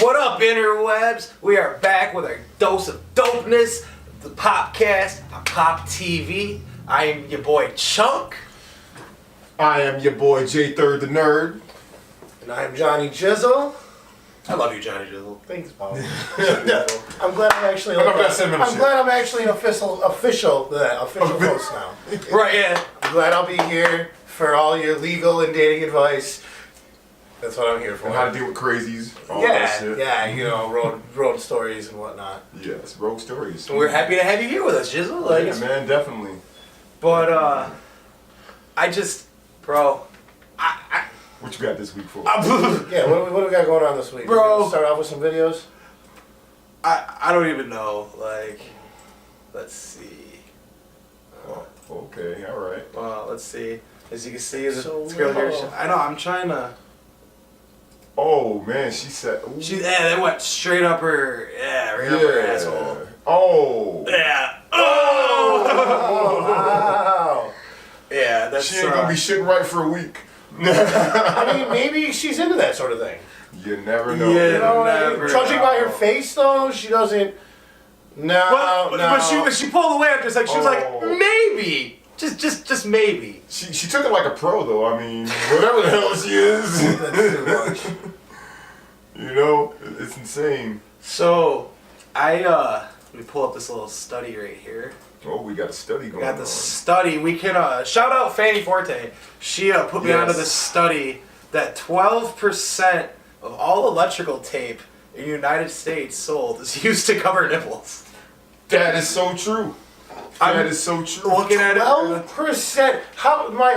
What up, interwebs? We are back with our dose of dopeness, the pOpCast on Pop TV. I am your boy Chunk. I am your boy J3rd the Nerd. And I am Jonnie Jizzle. I love you, Jonnie Jizzle. Thanks, Paul. I'm glad I'm actually. I'm glad I'm actually an official host now. Right, yeah. I'm glad I'll be here for all your legal and dating advice. That's what I'm here for. And how to deal with crazies. All that shit. Yeah, you know, road stories and whatnot. Yes, road stories. We're happy to have you here with us, Jizzle. Like, yeah, man, definitely. But bro, what you got this week for? Yeah, what do we got going on this week? Bro. We're gonna start off with some videos. I don't even know. Like, let's see. Oh, okay, all right. Well, let's see. As you can see, this So girl here. low. I know. I'm trying to. Oh man, she said. Ooh. That went straight up her. Yeah, right up her asshole. Oh. Yeah. Oh. Wow. Yeah, that's. She ain't gonna be shitting right for a week. I mean, maybe she's into that sort of thing. You never know. Yeah. You know, Never judging know. by her face, though, she doesn't. No, But she pulled away after. Like she was like, Oh. maybe, just maybe. She took it like a pro though. I mean, whatever the hell she is. That's too much. You know, it's insane. So, let me pull up this little study right here. Oh, we got a study going We got on. the study. We can shout out Fanny Forte. She put me Yes. onto this study that 12% of all electrical tape in the United States sold is used to cover nipples. That is so true. That is so true. Looking at it. 12%.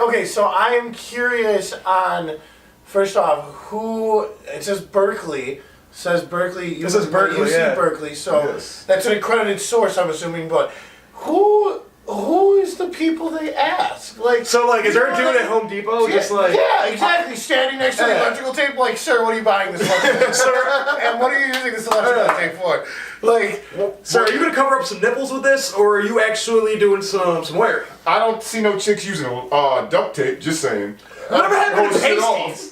Okay, so I am curious on, first off, who, it says Berkeley. Says Berkeley. It says Berkeley, UC yeah. Berkeley, so Yes. that's an accredited source, I'm assuming, but who is the people they ask? Like, So, like, is you there a know, dude like- at Home Depot just like... Yeah, exactly. Standing next to the Yeah. electrical tape, like, sir, what are you buying this electrical sir? And what are you using this electrical tape for? Like, Sir, are you gonna cover up some nipples with this, or are you actually doing some wearing? I don't see no chicks using duct tape. Just saying. Whatever happened to Post it off. pasties?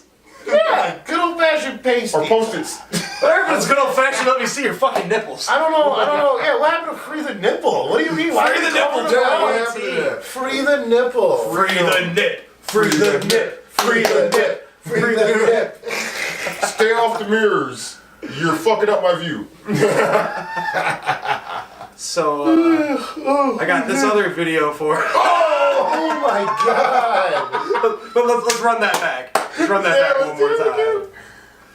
yeah, good old fashioned pasty. Or Post-its. Whatever happened to good old fashioned let me see your fucking nipples? I don't know. Yeah, what happened to free the nipple? What do you mean? Why Free are you the nipple, calling it John. out? What happened to that? Free the nipple. Free the nip. Free the nip. Free the nip. Free the nip. Stay off the mirrors. You're fucking up my view. So, I got this other video for. Oh my god. But let's run that back. Let's run that back one more time.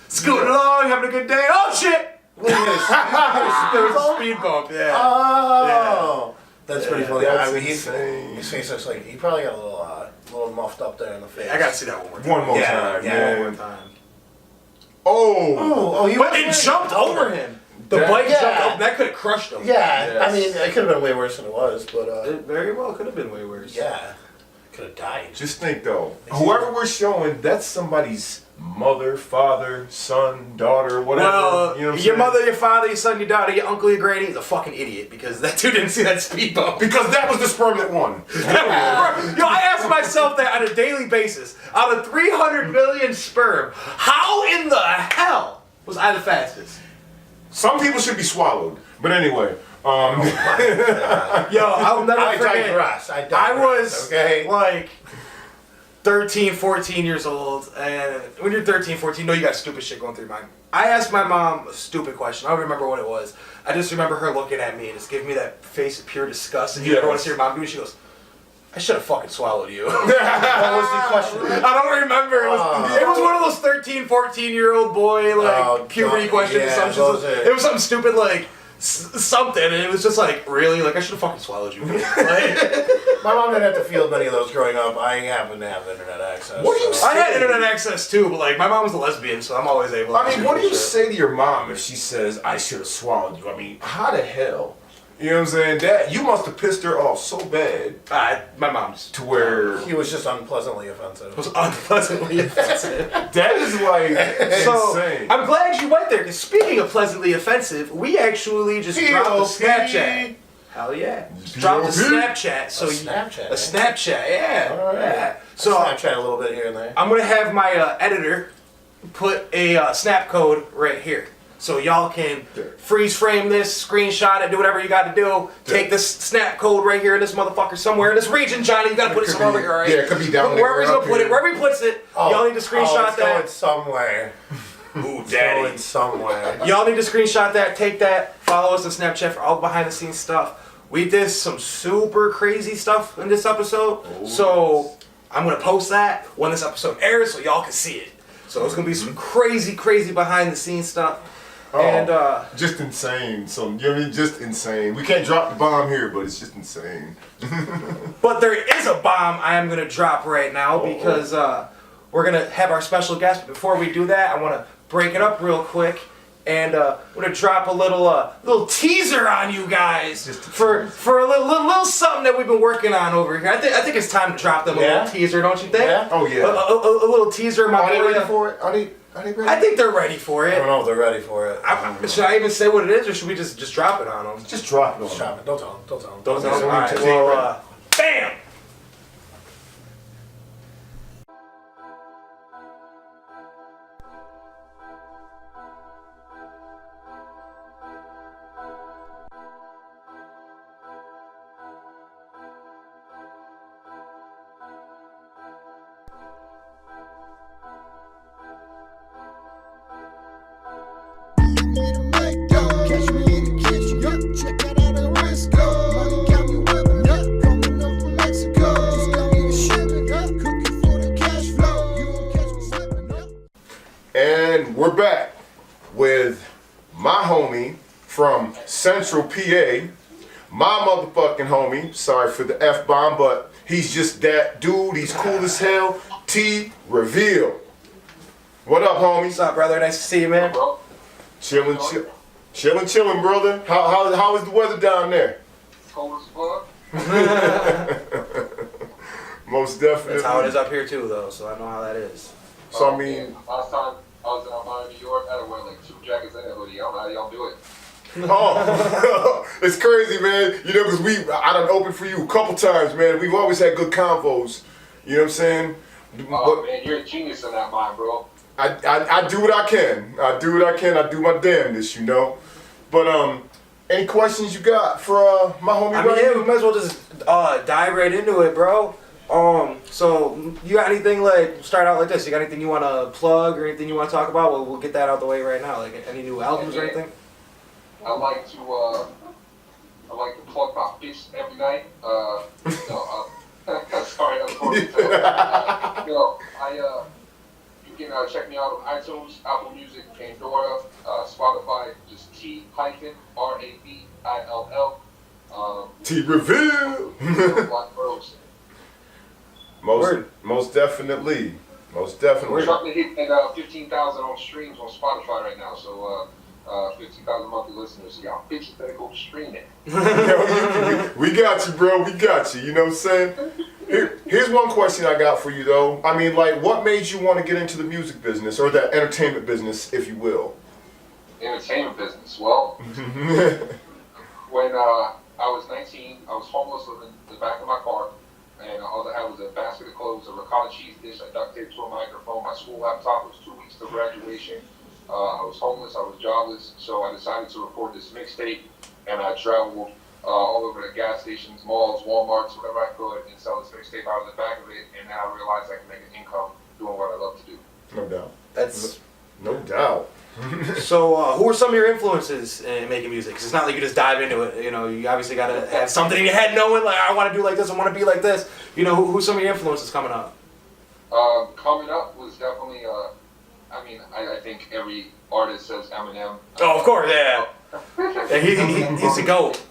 Scooting along, having a good day. Oh shit! Look at this. There was a speed bump. Yeah. Oh. That's pretty Yeah, funny. that's I mean, insane. his face looks like he probably got a little muffed up there in the face. I gotta see that one more time. One more Yeah, time, yeah. One more man. time. Oh. He But was it very- jumped over him. The That- bike Yeah. jumped over. That could have crushed him. Yeah, Yes. I mean, it could have been way worse than it was, but It very well could have been way worse. yeah, could have died. Just think though, whoever we're showing, that's somebody's mother, father, son, daughter, whatever. Well, you know what I'm your saying? mother, your father, your son, your daughter, your uncle, your granny is a fucking idiot because that dude didn't see that speed bump. Because that was the sperm that won. Yo, I ask myself that on a daily basis. Out of 300 million sperm, how in the hell was I the fastest? Some people should be swallowed. But anyway, Yo, I'll never I forget. digress. I was okay. like 13, 14 years old, and when you're 13, 14, you know you got stupid shit going through your mind. I asked my mom a stupid question. I don't remember what it was. I just remember her looking at me and just giving me that face of pure disgust. And you ever want to see your mom do it? She goes, I should have fucking swallowed you. What was the question? I don't remember. It was one of those 13, 14-year-old boy, like, puberty questions. yeah, Assumptions. those are- It was something stupid, like, something, and it was just like, really? Like, I should have fucking swallowed you. Like, My mom didn't have to field many of those growing up. I happen to have internet access. What do you so- I had internet access too, but like, my mom was a lesbian, so I'm always able to I mean, what do you shit. say to your mom if she says, I should have swallowed you? I mean, how the hell You know what I'm saying? That you must have pissed her off so bad My mom's. to where He was just unpleasantly offensive. Was unpleasantly offensive. that is like So, insane. I'm glad you went there, because speaking of pleasantly offensive, we actually just dropped the Snapchat. Hell yeah. Just dropped the Snapchat. So Snapchat. A Snapchat, yeah. All right. Yeah. So Snapchat a little bit here and there. I'm going to have my editor put a snap code right here. So y'all can freeze frame this, screenshot it, do whatever you got to do. Take this snap code right here in this motherfucker somewhere in this region, Johnny. You got to put it somewhere over here, all right? Yeah, it could be down there. Wherever he's going to put it, wherever he puts it, y'all need to screenshot it's that. going somewhere. Ooh, It's going somewhere. Y'all need to screenshot that, take that, follow us on Snapchat for all behind the scenes stuff. We did some super crazy stuff in this episode, so I'm gonna post that when this episode airs so y'all can see it. So it's gonna be some crazy behind the scenes stuff. And just insane. So you know what I mean? Just insane. We can't drop the bomb here, but it's just insane. but there is a bomb I am gonna drop right now because we're gonna have our special guest. But before we do that, I wanna break it up real quick. And I'm gonna drop a little teaser on you guys for a little something that we've been working on over here. I think it's time to drop them a little teaser, don't you think? Yeah. Oh yeah. A little teaser, my Are they boy. ready for it? Are they ready? I think they're ready for I don't it. know if they're ready for it. Should I even say what it is, or should we just drop it on them? Just drop it on. Stop it. Don't tell them. Don't tell them. Don't tell them. All right, well, bam. And we're back with my homie from Central PA, my motherfucking homie. Sorry for the F-bomb, but he's just that dude. He's cool as hell. T-ravill. What up, homie? What's up, brother? Nice to see you, man. Chilling, brother. How is the weather down there? Cold as fuck. Most definitely. That's how it is up here too, though. So I know how that is. So I mean, Last time I was in Miami, New York, I had to wear like 2 jackets and a hoodie. I don't know how y'all do it. oh, it's crazy, man. You know, because I done opened for you a couple times, man. We've always had good convos. You know what I'm saying? Oh man, you're a genius in that mind, bro. I do what I can. I do what I can. I do my damnedest, you know. But any questions you got for my homie? I mean, yeah, we might as well just dive right into it, bro. So you got anything like start out like this? You got anything you want to plug or anything you want to talk about? We'll get that out the way right now. Like any new albums or anything? I like to plug my bitch every night. Sorry, I'm going to you can check me out on iTunes, Apple Music, Pandora, Spotify, just T-ravill. T-ravill. Black Rose. Most definitely. We're trying to hit at 15,000 on streams on Spotify right now, so 15,000 monthly listeners. So y'all bitches better go stream it. we got you, bro. We got you. You know what I'm saying? Here's one question I got for you, though. I mean, like, what made you want to get into the music business or the entertainment business, if you will? Entertainment business. Well, when I was 19, I was homeless living in the back of my car. And all I had was a basket of clothes, a ricotta cheese dish, I duct taped to a microphone, my school laptop. It was 2 weeks to graduation. I was homeless, I was jobless, so I decided to record this mixtape, and I traveled all over the gas stations, malls, Walmarts, whatever I could, and sell this mixtape out of the back of it, and now I realized I can make an income doing what I love to do. No doubt. That's no doubt. So, who are some of your influences in making music? 'Cause it's not like you just dive into it. You know, you obviously got to have something in your head, knowing like I want to do like this, I want to be like this. You know, who's some of your influences coming up? Coming up was definitely, I think every artist says Eminem. Oh, of course, yeah. Yeah, he's the GOAT.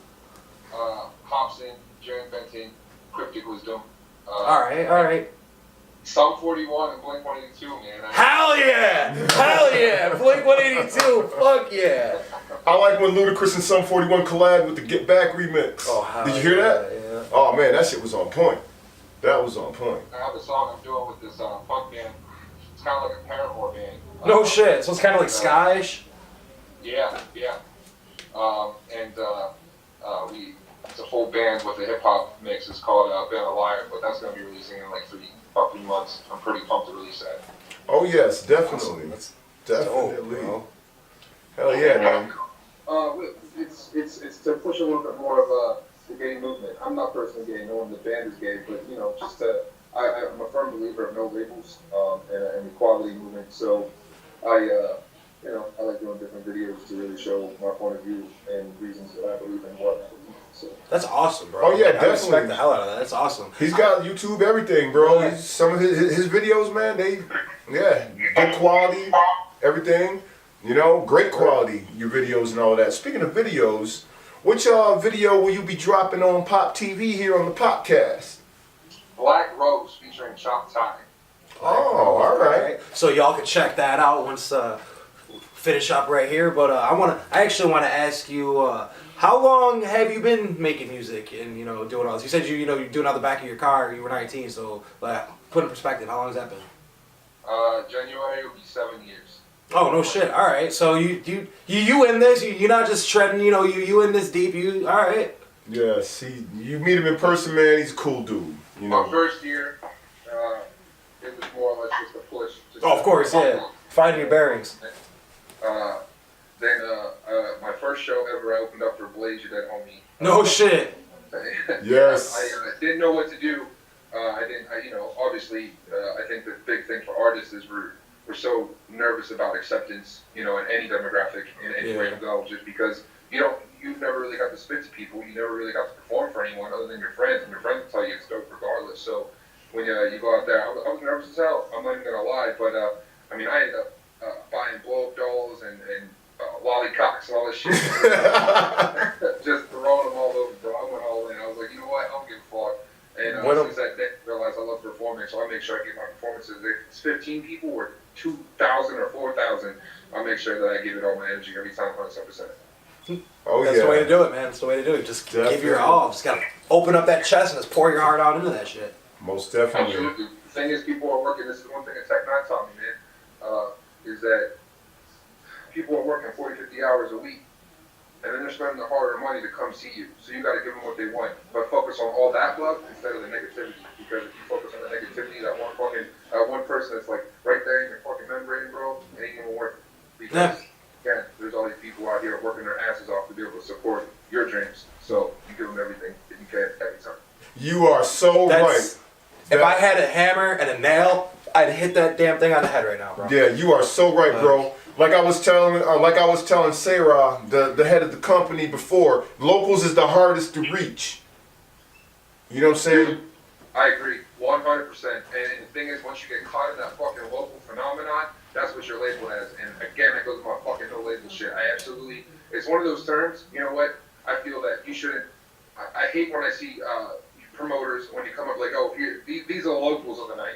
Hobson, Jerry Benton, Cryptic Wisdom. All right. Sum 41 and Blink 182, man. Hell yeah! Hell yeah! Blink 182, fuck yeah! I like when Ludacris and Sum 41 collab with the Get Back remix. Oh, hell Did you hear that? Yeah. Oh man, that shit was on point. That was on point. I have a song I'm doing with this punk band. It's kind of like a Paramore band. No shit, so it's kind of like Skyish? Yeah. It's a full band with a hip hop mix. It's called Band of Liar, but that's gonna be releasing in like about 3 months. I'm pretty pumped to release that. Oh yes, definitely. That's Definitely. dope, bro. Hell yeah, man. It's to push a little bit more of the gay movement. I'm not personally gay, no one in the band is gay, but you know, just I'm a firm believer of no labels and equality movement. So I like doing different videos to really show my point of view and reasons that I believe in what I believe. So That's awesome, bro. Oh, yeah, I definitely. respect the hell out of that. That's awesome. He's got YouTube everything, bro. Some of his videos, man, good quality, everything. You know, great quality, your videos and all of that. Speaking of videos, which video will you be dropping on Pop TV here on the pOpCast? Black Rose featuring Chop Tie. Oh, all right. So y'all can check that out once finish up right here. But I actually want to ask you, how long have you been making music and doing all this? You said you're doing it out the back of your car. You were 19, so put in perspective, how long has that been? January will be 7 years. Oh no shit! All right, so you in this? You're not just treading. You in this deep? You all right? Yeah. See, you meet him in person, man. He's a cool dude. My first year, it was more or less just a push. Oh, of course, yeah. Finding your bearings. Then my first show ever, I opened up for Blaze, Your Dead Homie. No shit. Yes. I didn't know what to do. Obviously, I think the big thing for artists is we're so nervous about acceptance, in any demographic, in any way to go, just because you've never really got to spit to people, you never really got to perform for anyone other than your friends, and your friends will tell you it's dope regardless. So when you go out there, I was nervous as hell, I'm not even gonna lie, but I ended up buying blow-up dolls and lollycocks and all this shit. Just throwing them all over, bro. I went all in. I was like, you know what? I don't give a fuck. And since that day, I realized I love performing, so I make sure I get my performances. If it's 15 people or 2,000 or 4,000, I make sure that I give it all my energy every time, 100%. Oh, That's the way to do it, man. That's the way to do it. Just give your all. Just gotta open up that chest and just pour your heart out into that shit. Most definitely. Absolutely. The thing is, people are working. This is one thing that Tech Nine taught me, man. Is that people are working 40, 50 hours a week, and then they're spending the hard-earned money to come see you. So you got to give them what they want, but focus on all that love instead of the negativity. Because if you focus on the negativity, that one person that's like right there in your fucking membrane, bro, it ain't gonna work. Because again, there's all these people out here working their asses off to be able to support your dreams. So you give them everything that you can every time. You are so right. If I had a hammer and a nail, I'd hit that damn thing on the head right now, bro. Yeah, you are so right, bro. Like I was telling Sarah, the head of the company before, locals is the hardest to reach. You know what I'm saying? I agree, 100%. And the thing is, once you get caught in that fucking local phenomenon, that's what you're labeled as. And again, that goes to my fucking no label shit. It's one of those terms, you know what? I feel that you shouldn't, I hate when I see promoters, when you come up like, oh, here, these are the locals of the night.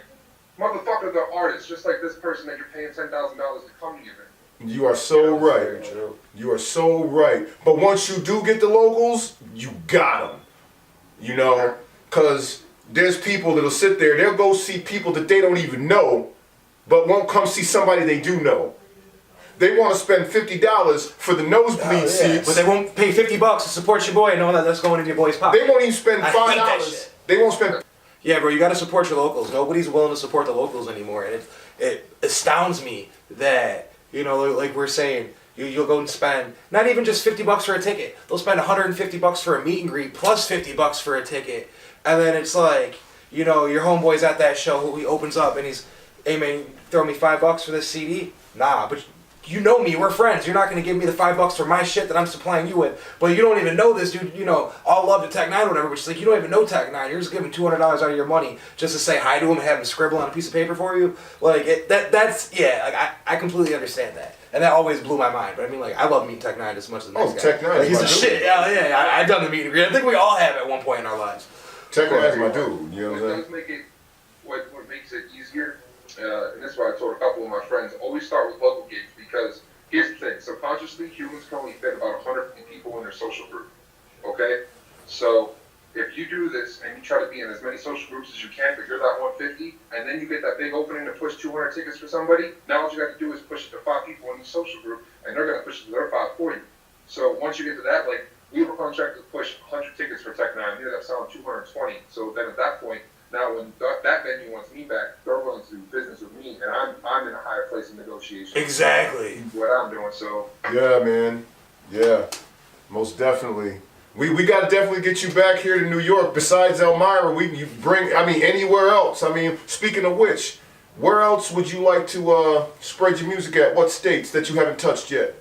Motherfucker, they're artists, just like this person that you're paying $10,000 to come to your event. You are so right. You are so right. But once you do get the locals, you got them. Because there's people that'll sit there, they'll go see people that they don't even know, but won't come see somebody they do know. They want to spend $50 for the nosebleed seats. But they won't pay $50 to support your boy and know that that's going in your boy's pocket. They won't even spend $5. I hate that shit. They won't spend. Yeah, bro, you got to support your locals. Nobody's willing to support the locals anymore, and it astounds me that like we're saying, you'll go and spend not even just $50 for a ticket. They'll spend $150 for a meet and greet plus $50 for a ticket, and then it's like your homeboy's at that show. He opens up and he's, hey man, throw me $5 for this CD. Nah, but. You know me, we're friends. You're not going to give me the $5 for my shit that I'm supplying you with. But you don't even know this dude, all love to Tech 9 or whatever, but it's like, you don't even know Tech 9. You're just giving $200 out of your money just to say hi to him and have him scribble on a piece of paper for you. Like, I completely understand that. And that always blew my mind. But I mean, like, I love meeting Tech 9 as much as the next guy. Tech 9 like, he's my a dude. shit. Yeah, I've done the meet and greet. I think we all have at one point in our lives. Tech 9 is my dude. You know what I'm saying? It does make it, what makes it easier, and this is why I told a couple of my friends, always start with local gigs, because here's the thing, subconsciously, humans can only fit about 150 people in their social group, okay? So if you do this and you try to be in as many social groups as you can, but you're that 150, and then you get that big opening to push 200 tickets for somebody, now what you got to do is push it to 5 people in each social group, and they're going to push it to their 5 for you. So once you get to that, like, we were contracted to push 100 tickets for Tech 9, we ended up selling 220. So then at that point, now when that venue wants me back, they're willing to do business with me, and I'm in a higher place in negotiation. Exactly. What I'm doing, so. Yeah, man. Yeah, most definitely. We got to definitely get you back here to New York. Besides Elmira, anywhere else. I mean, speaking of which, where else would you like to spread your music at? What states that you haven't touched yet?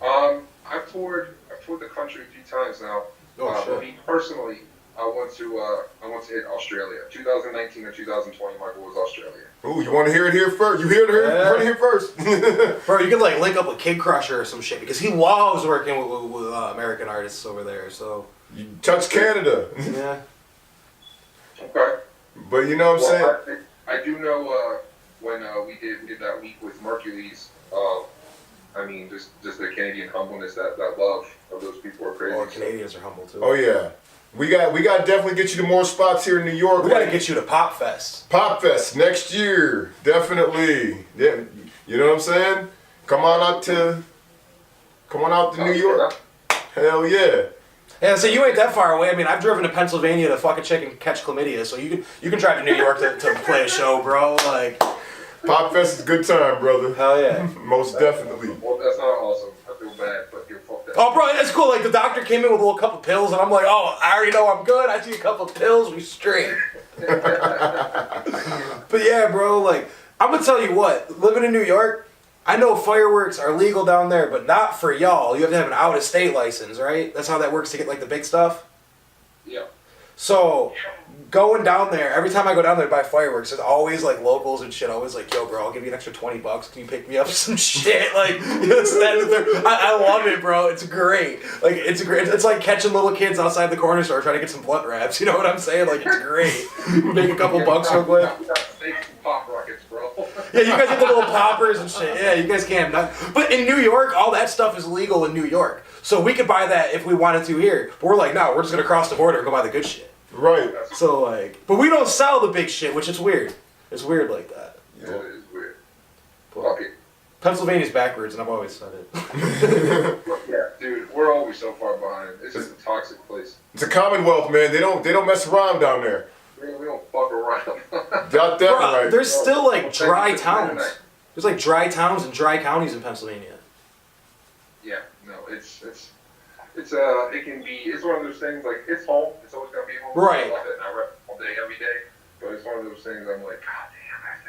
I've toured the country a few times now. Oh, shit. But me personally, I want to hit Australia. 2019 or 2020, my goal was Australia. Ooh, you want to hear it here first? You hear it here? Yeah. Heard it here first. Bro, you could like link up with Kid Crusher or some shit because he loves working with American artists over there. So You touch Canada. yeah. Okay. But you know what I'm saying? I do know when we did that week with Mercules. Just the Canadian humbleness, that love of those people are crazy. Well, Canadians are humble too. Oh yeah. We got to definitely get you to more spots here in New York. We gotta get you to Pop Fest. Pop Fest next year, definitely. Yeah, you know what I'm saying? Come on out to New York. Hell yeah. Yeah, so you ain't that far away. I mean, I've driven to Pennsylvania to fuck a chick and catch chlamydia, so you can drive to New York to play a show, bro. Like, Pop Fest is a good time, brother. hell yeah. Most definitely. Well, that's not awesome. I feel bad, but you're fucked up. Oh, bro, that's cool. Like, the doctor came in with a little couple pills, and I'm like, oh, I already know I'm good. I see a couple pills, we straight. But yeah, bro, like, I'm gonna tell you what, living in New York, I know fireworks are legal down there, but not for y'all. You have to have an out-of-state license, right? That's how that works to get, like, the big stuff? Yeah. So, going down there, every time I go down there to buy fireworks, there's always, like, locals and shit always like, yo, bro, I'll give you an extra $20. Can you pick me up some shit? Like, I love it, bro. It's great. Like, it's great. It's like catching little kids outside the corner store trying to get some blunt wraps. You know what I'm saying? Like, it's great. Make a couple bucks real quick. We got steaks and pop rockets, bro. Yeah, you guys get the little poppers and shit. Yeah, you guys can. But in New York, all that stuff is legal in New York. So we could buy that if we wanted to here. But we're like, no, we're just going to cross the border and go buy the good shit. Right. So, like, but we don't sell the big shit, which is weird. It's weird like that. Yeah, it is weird. But Fuck it. Pennsylvania's backwards, and I've always said it. Yeah, dude, we're always so far behind. It's just a toxic place. It's a Commonwealth, man. They don't mess around down there. We don't fuck around. Got that Bro, right. there's still, like, dry Thank you for towns. tonight. There's, like, dry towns and dry counties in Pennsylvania. Yeah, no, it can be, it's one of those things, like, it's home, it's always gonna be home. Right. I love it, and I rep all day, every day, but it's one of those things I'm like, god damn, I have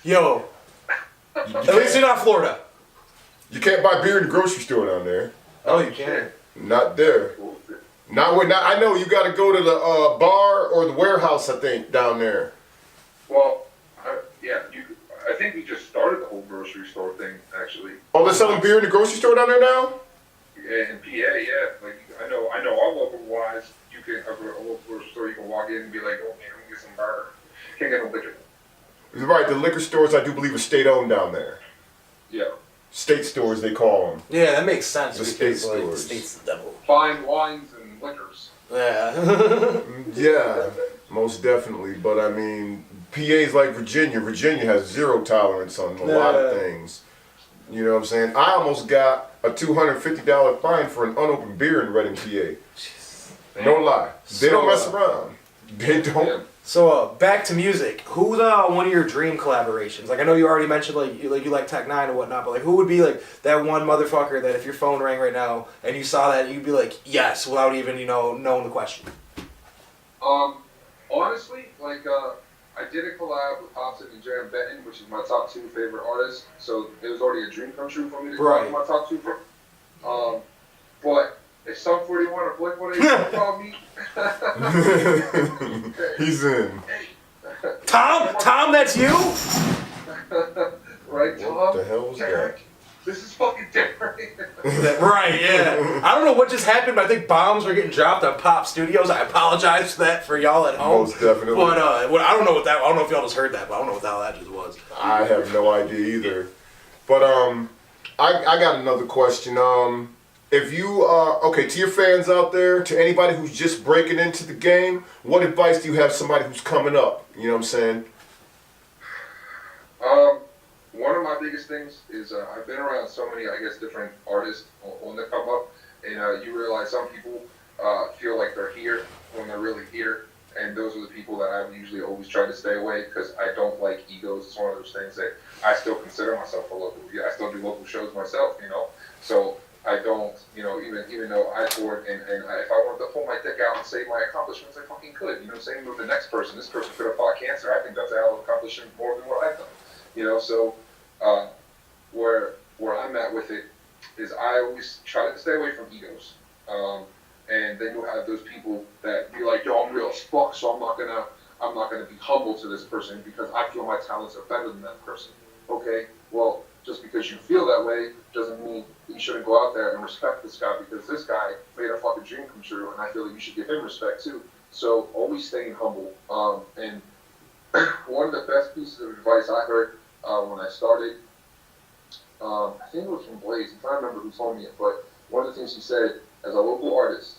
to Yo, at least you're not Florida. You can't buy beer in the grocery store down there. Oh, you can. Not there. I know you got to go to the bar or the warehouse, I think, down there. Well, I think we just started the whole grocery store thing, actually. Oh, they're selling beer in the grocery store down there now? Yeah, in PA, yeah. Like, I know our local wise, you can, a local grocery store, you can walk in and be like, oh man, I'm gonna get some burger. Can't get no liquor. Right, the liquor stores, I do believe, are state-owned down there. Yeah. State stores, they call them. Yeah, that makes sense. The because, state like, the stores. state's the devil. Fine wines and liquors. Yeah. Yeah, most definitely. But I mean, PA's like Virginia. Virginia has zero tolerance on a lot of things. You know what I'm saying? I almost got a $250 fine for an unopened beer in Reading, PA. No lie. They don't mess around. They don't. Yeah. So back to music. Who's one of your dream collaborations? Like I know you already mentioned you like Tech 9 and whatnot, but like who would be like that one motherfucker that if your phone rang right now and you saw that you'd be like yes without even knowing the question? Honestly, like I did a collab with Hobson and Jaron Benton, which is my top 2 favorite artists. So it was already a dream come true for me to collab with my top 2. But if Sum 41 or Blink 182 call me, He's in. Tom, that's you? right, Tom? What the hell was that? This is fucking different. Right, yeah. I don't know what just happened, but I think bombs were getting dropped on Pop Studios. I apologize for that for y'all at home. Most definitely. But I don't know what that. I don't know if y'all just heard that, but I don't know what the hell that just was. I have no idea either. But I got another question. If you okay, to your fans out there, to anybody who's just breaking into the game, what advice do you have somebody who's coming up? You know what I'm saying? One of my biggest things is I've been around so many, I guess, different artists on the come up, and you realize some people feel like they're here when they're really here, and those are the people that I've usually always tried to stay away because I don't like egos. It's one of those things that I still consider myself a local. Yeah, I still do local shows myself, you know. So I don't, you know, even though I toured and if I wanted to pull my dick out and say my accomplishments, I fucking could. You know what I'm saying? With the next person, this person could have fought cancer. I think that's a hell of accomplishment more than what I've done. You know, so where I'm at with it is I always try to stay away from egos. And then you'll have those people that be like, yo, I'm real as fuck, so I'm not gonna be humble to this person because I feel my talents are better than that person. Okay, well, just because you feel that way doesn't mean you shouldn't go out there and respect this guy because this guy made a fucking dream come true, and I feel like you should give him respect too. So always staying humble. And one of the best pieces of advice I heard when I started, I think it was from Blaze. I'm trying to remember who told me it, but one of the things he said, as a local artist,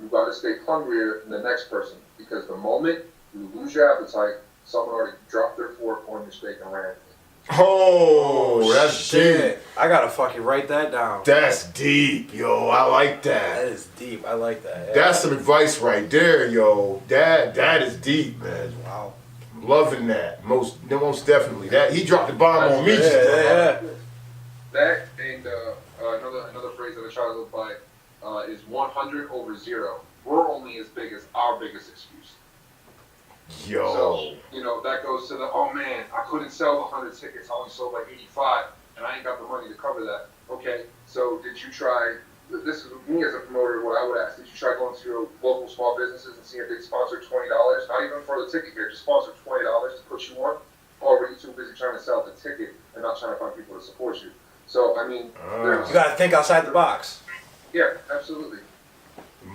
you've got to stay hungrier than the next person because the moment you lose your appetite, someone already dropped their fork on your steak and ran. Oh, that's deep. I gotta fucking write that down. That's deep, yo. I like That that. is deep. I like that. Yeah. That's some advice right there, yo. That is deep, man. Wow. Loving that. Most definitely. That he dropped the bomb on me. Yeah. That and another phrase that I try to live by is 100 over 0. We're only as big as our biggest excuse. Yo. So, you know, that goes to the, oh man, I couldn't sell 100 tickets. I only sold like 85, and I ain't got the money to cover that. Okay, so did you try, this is me as a promoter, what I would ask, did you try going to your local small businesses and see if they'd sponsor $20? Not even for the ticket here, just sponsor $20 to put you on? Or were you too busy trying to sell the ticket and not trying to find people to support you? So, I mean, You gotta think outside the box. yeah, absolutely.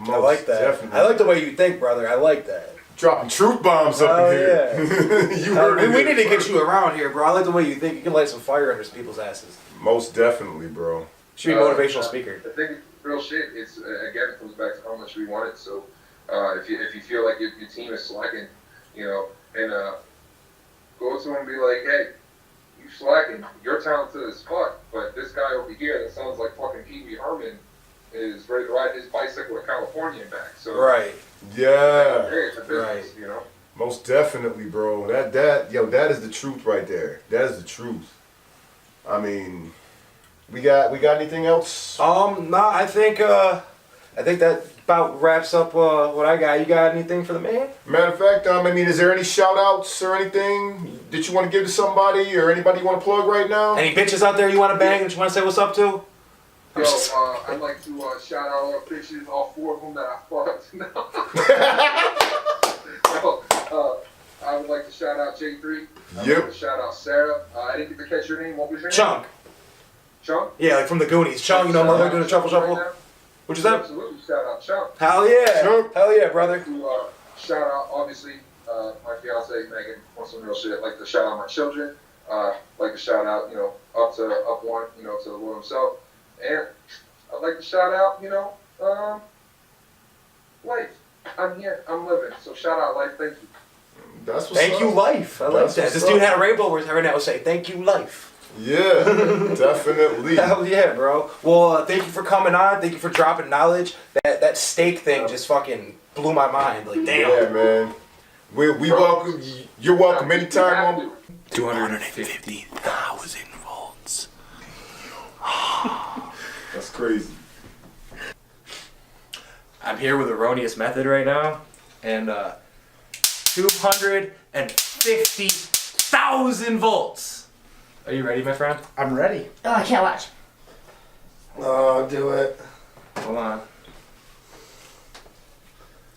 I like that. Definitely. I like the way you think, brother. I like that. Dropping truth bombs up in here. You heard it. We need to get you around here, bro. I like the way you think. You can light some fire under people's asses. Most definitely, bro. Should be a motivational speaker. I think real shit. It's again, it comes back to how much we want it. So if you feel like your team is slacking, you know, and go to him and be like, hey, you slacking. You're talented as fuck, but this guy over here that sounds like fucking Pee Wee Herman is ready to ride his bicycle to California and back. So Right. Yeah. hey, it's a business, Right. you know. Most definitely, bro. That is the truth right there. That is the truth. I mean, we got anything else? Nah, I think that about wraps up what I got. You got anything for the man? Matter of fact, I mean, is there any shout outs or anything that you want to give to somebody or anybody you want to plug right now? Any bitches out there you want to bang that you want to say what's up to? Yo, I'd like to shout out all our bitches, all 4 of them that I fucked. I would like to shout out J3. I'd Yep. like to shout out Sarah. I didn't get to catch your name. What was your name? Chunk. Chunk? Yeah, like from the Goonies. Chunk, you know, mother doing a truffle shuffle. Which is that? Absolutely, shout out Chunk. Hell yeah. Chunk. Hell yeah, brother. To shout out, obviously, my fiance Megan on some real shit. Like to shout out my children. Like to shout out, you know, up one, you know, to the Lord himself. And I'd like to shout out, you know, life. I'm here, I'm living. So shout out life, thank you. That's what's Thank up. you, life. I like That's that. what's This dude up. had a rainbow where every now would say, thank you, life. Yeah, definitely. Hell yeah, bro. Well, thank you for coming on. Thank you for dropping knowledge. That steak thing just fucking blew my mind. Like, damn. Yeah, man. We welcome. You're welcome anytime. On 250,000 volts. That's crazy. I'm here with Erroneous Method right now, and 250,000 volts. Are you ready, my friend? I'm ready. Oh, I can't watch. Oh, do it. Hold on.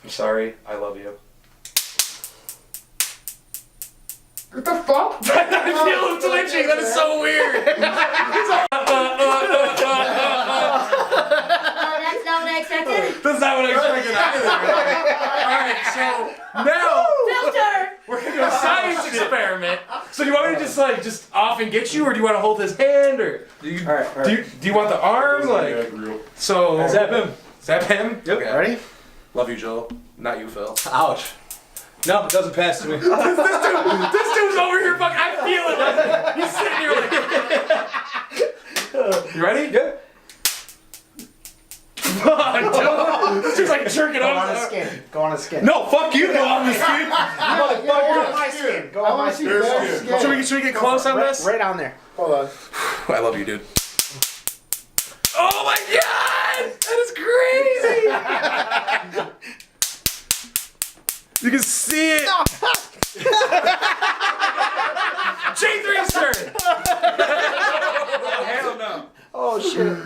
I'm sorry. I love you. What the fuck? I feel him twitching. That is so weird. That's not what I expected. That's not what I expected either. Alright, so now Filter. we're gonna do a science experiment. So do you want me to just off and get you, or do you want to hold his hand, or do you want the arm? Like, so Zap him. Zap him? Yep. Okay. Ready? Love you, Joel. Not you, Phil. Ouch. No, it doesn't pass to me. This dude's over here fucking, I feel it. He's sitting here like. You ready? Yep. This dude's like jerking Go on off. his skin. Go on his skin. No, fuck you, go on the skin. Go on my skin. Go on my skin. There's Go on skin. my skin. Should we get close on this? Right on there. Hold on. I love you, dude. Oh my god! That is crazy! You can see it! J3's turn! Hell no. Oh shit.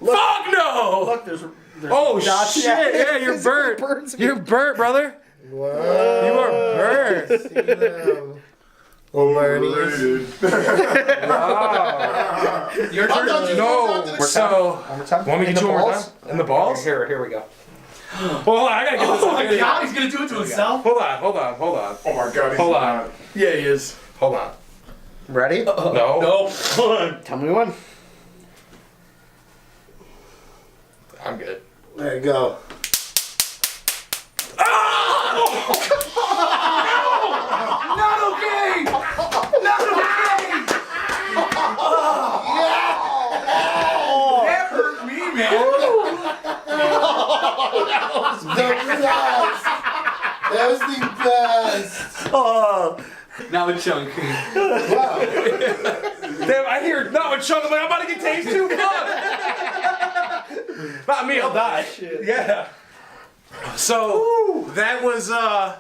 Fuck no! Look, there's Oh dots. shit, yeah, you're burnt. burns. You're burnt, brother. Wow. You are burnt. See them. Overrated. Your turn. No. So, One more time. want me to In get the you one more balls? time? In the balls? Here we go. Well, hold on, I gotta get this Oh on my video. god, he's gonna do it to himself. Hold on. Oh my god, he's Hold on. not. Yeah, he is. Hold on. Ready? No. Nope. Hold on. Tell me when. I'm good. There you go. Not okay. Not okay. That hurt me, man. That was the best. Now it's chunky. Wow. Damn, I hear not a chunk. I'm like, I'm about to get tased too. Fuck. Not me. I'll die. Yeah. So that was I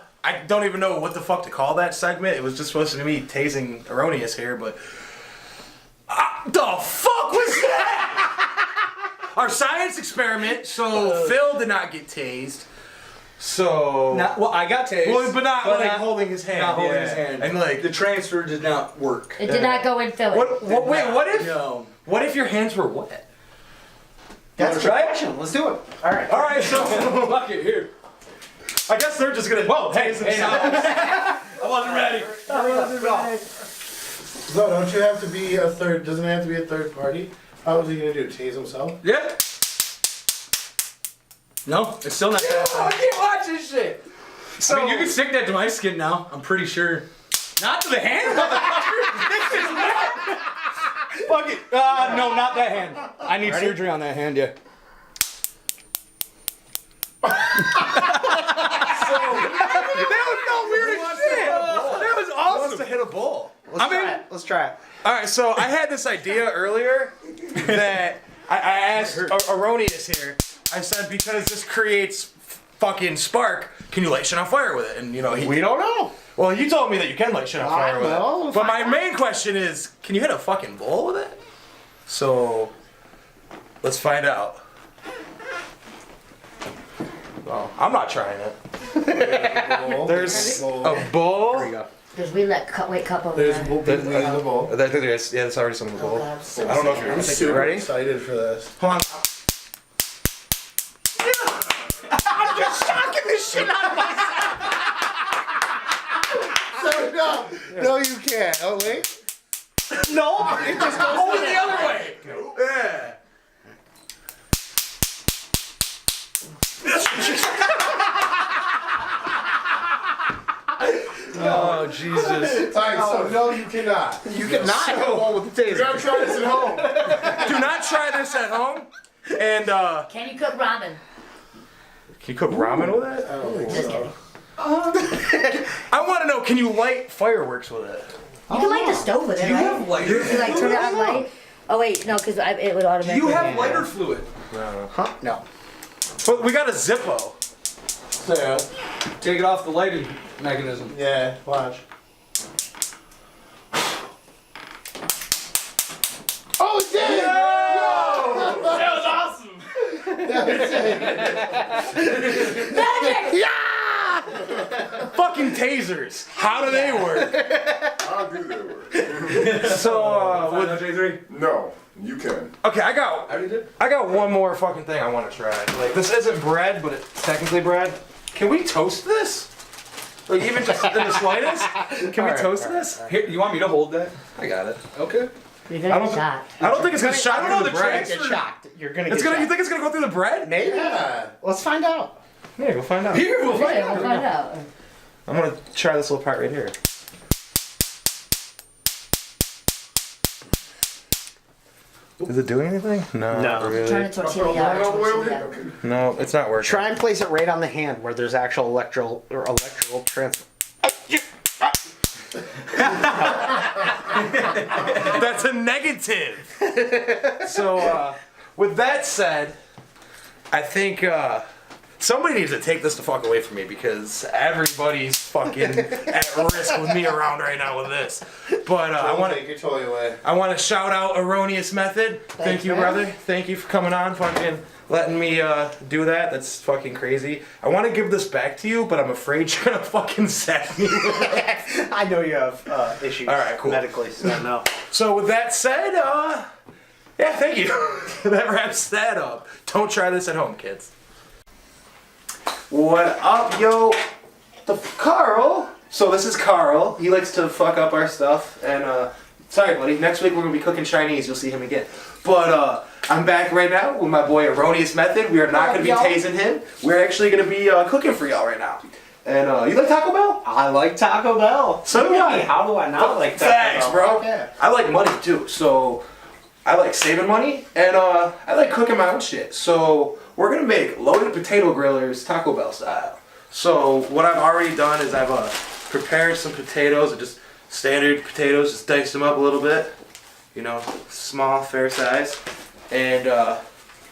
don't even know what the fuck to call that segment. It was just supposed to be tasing Erroneous here, but the fuck was that? Our science experiment. So Phil did not get tased. So Well, I got tased. well, but not like not- holding his hand. Not holding yeah. his hand. And like the transfer did not work. It did not go in Philly. wait, what if No. what if your hands were wet? That's a try it? question. Let's do it. All right. All right, so Fuck it, here. I guess they're just gonna tase themselves. I wasn't ready. So don't you have to be a third? Doesn't it have to be a third party? How was he gonna do? Tase himself? Yeah. No, it's still not. I can't watch this shit. So I mean, you can stick that to my skin now. I'm pretty sure. Not to the hand, motherfucker. This is wet. Fuck it. No, not that hand. I need surgery on that hand, yeah. that was no weird as shit. That was awesome. To hit a bull. Let's try it. All right, so I had this idea earlier that I asked Erroneous here. I said because this creates fucking spark, can you light shit on fire with it? And you know We don't know. well, you told me that you can light shit on fire with know. it. But my main question is, can you hit a fucking bull with it? So let's find out. Oh, I'm not trying it. There's a bull. Here we go. There's we let wait cup over There's there. bull in the bowl. I think there's there's already some in the Oh, bowl. God, I'm so I don't know if sick. you're I'm super ready. excited for this. Hold on. So no, you can't. Oh wait. No, it just goes the other way. Yeah. Oh Jesus! All right, so no, you cannot. You cannot hit a wall with the You gotta taser. try this at home. Do not try this at home. And Can you cook ramen? can you cook ramen with it? Just kidding. I want to know. Can you light fireworks with it? You can light the stove with it, Do you right? have lighter? You like turn it on light. Oh wait, no, because it would Do automatically. you have lighter fluid? Huh? No. But we got a Zippo. So Take it off the lighting mechanism. yeah, watch. Oh, it did! That was awesome. Fucking tasers. How do they work? How do they work? So J3. No. You can. Okay, I got one more fucking thing I want to try. Like, this isn't bread, but it's technically bread. Can we toast this? Like, even just in the slightest? Can we toast this? Here, you want me to hold that? I got it. Okay. You're I gonna don't, get shocked. I don't think it's gonna shock I don't know through the the bread. Get shocked. You're gonna It's get gonna. You shocked. think it's gonna go through the bread? Maybe. Yeah. Let's find out. Yeah, we'll find out. Here, we'll find Yeah, we'll find out. I'm gonna try this little part right here. Is it doing anything? No. No. Not really. Turn a tortilla out. All the way over Tortilla. here? Okay. No, it's not working. Try and place it right on the hand where there's actual electrical transfer. That's a negative. So, with that said, I think somebody needs to take this the fuck away from me because everybody's fucking at risk with me around right now with this. But I want to. Take your toy away. I want to shout out Erroneous Method. Thank you, man. brother. Thank you for coming on, fucking letting me do that. That's fucking crazy. I want to give this back to you, but I'm afraid you're gonna fucking set me. I know you have issues. All right, cool. Medically, so no. So with that said, yeah, thank you. That wraps that up. Don't try this at home, kids. What up, yo? Carl. So this is Carl. He likes to fuck up our stuff. And sorry, buddy. Next week we're gonna be cooking Chinese. You'll see him again. But I'm back right now with my boy Erroneous Method. We are not gonna be tasing him. We're actually gonna be cooking for y'all right now. And you like Taco Bell? I like Taco Bell. So do I. How do I not like Taco Thanks, Bell? bro. Okay. I like money too, so I like saving money, and I like cooking my own shit. So we're gonna make loaded potato grillers Taco Bell style. So what I've already done is I've prepared some potatoes, just standard potatoes, just diced them up a little bit, you know, small, fair size, and I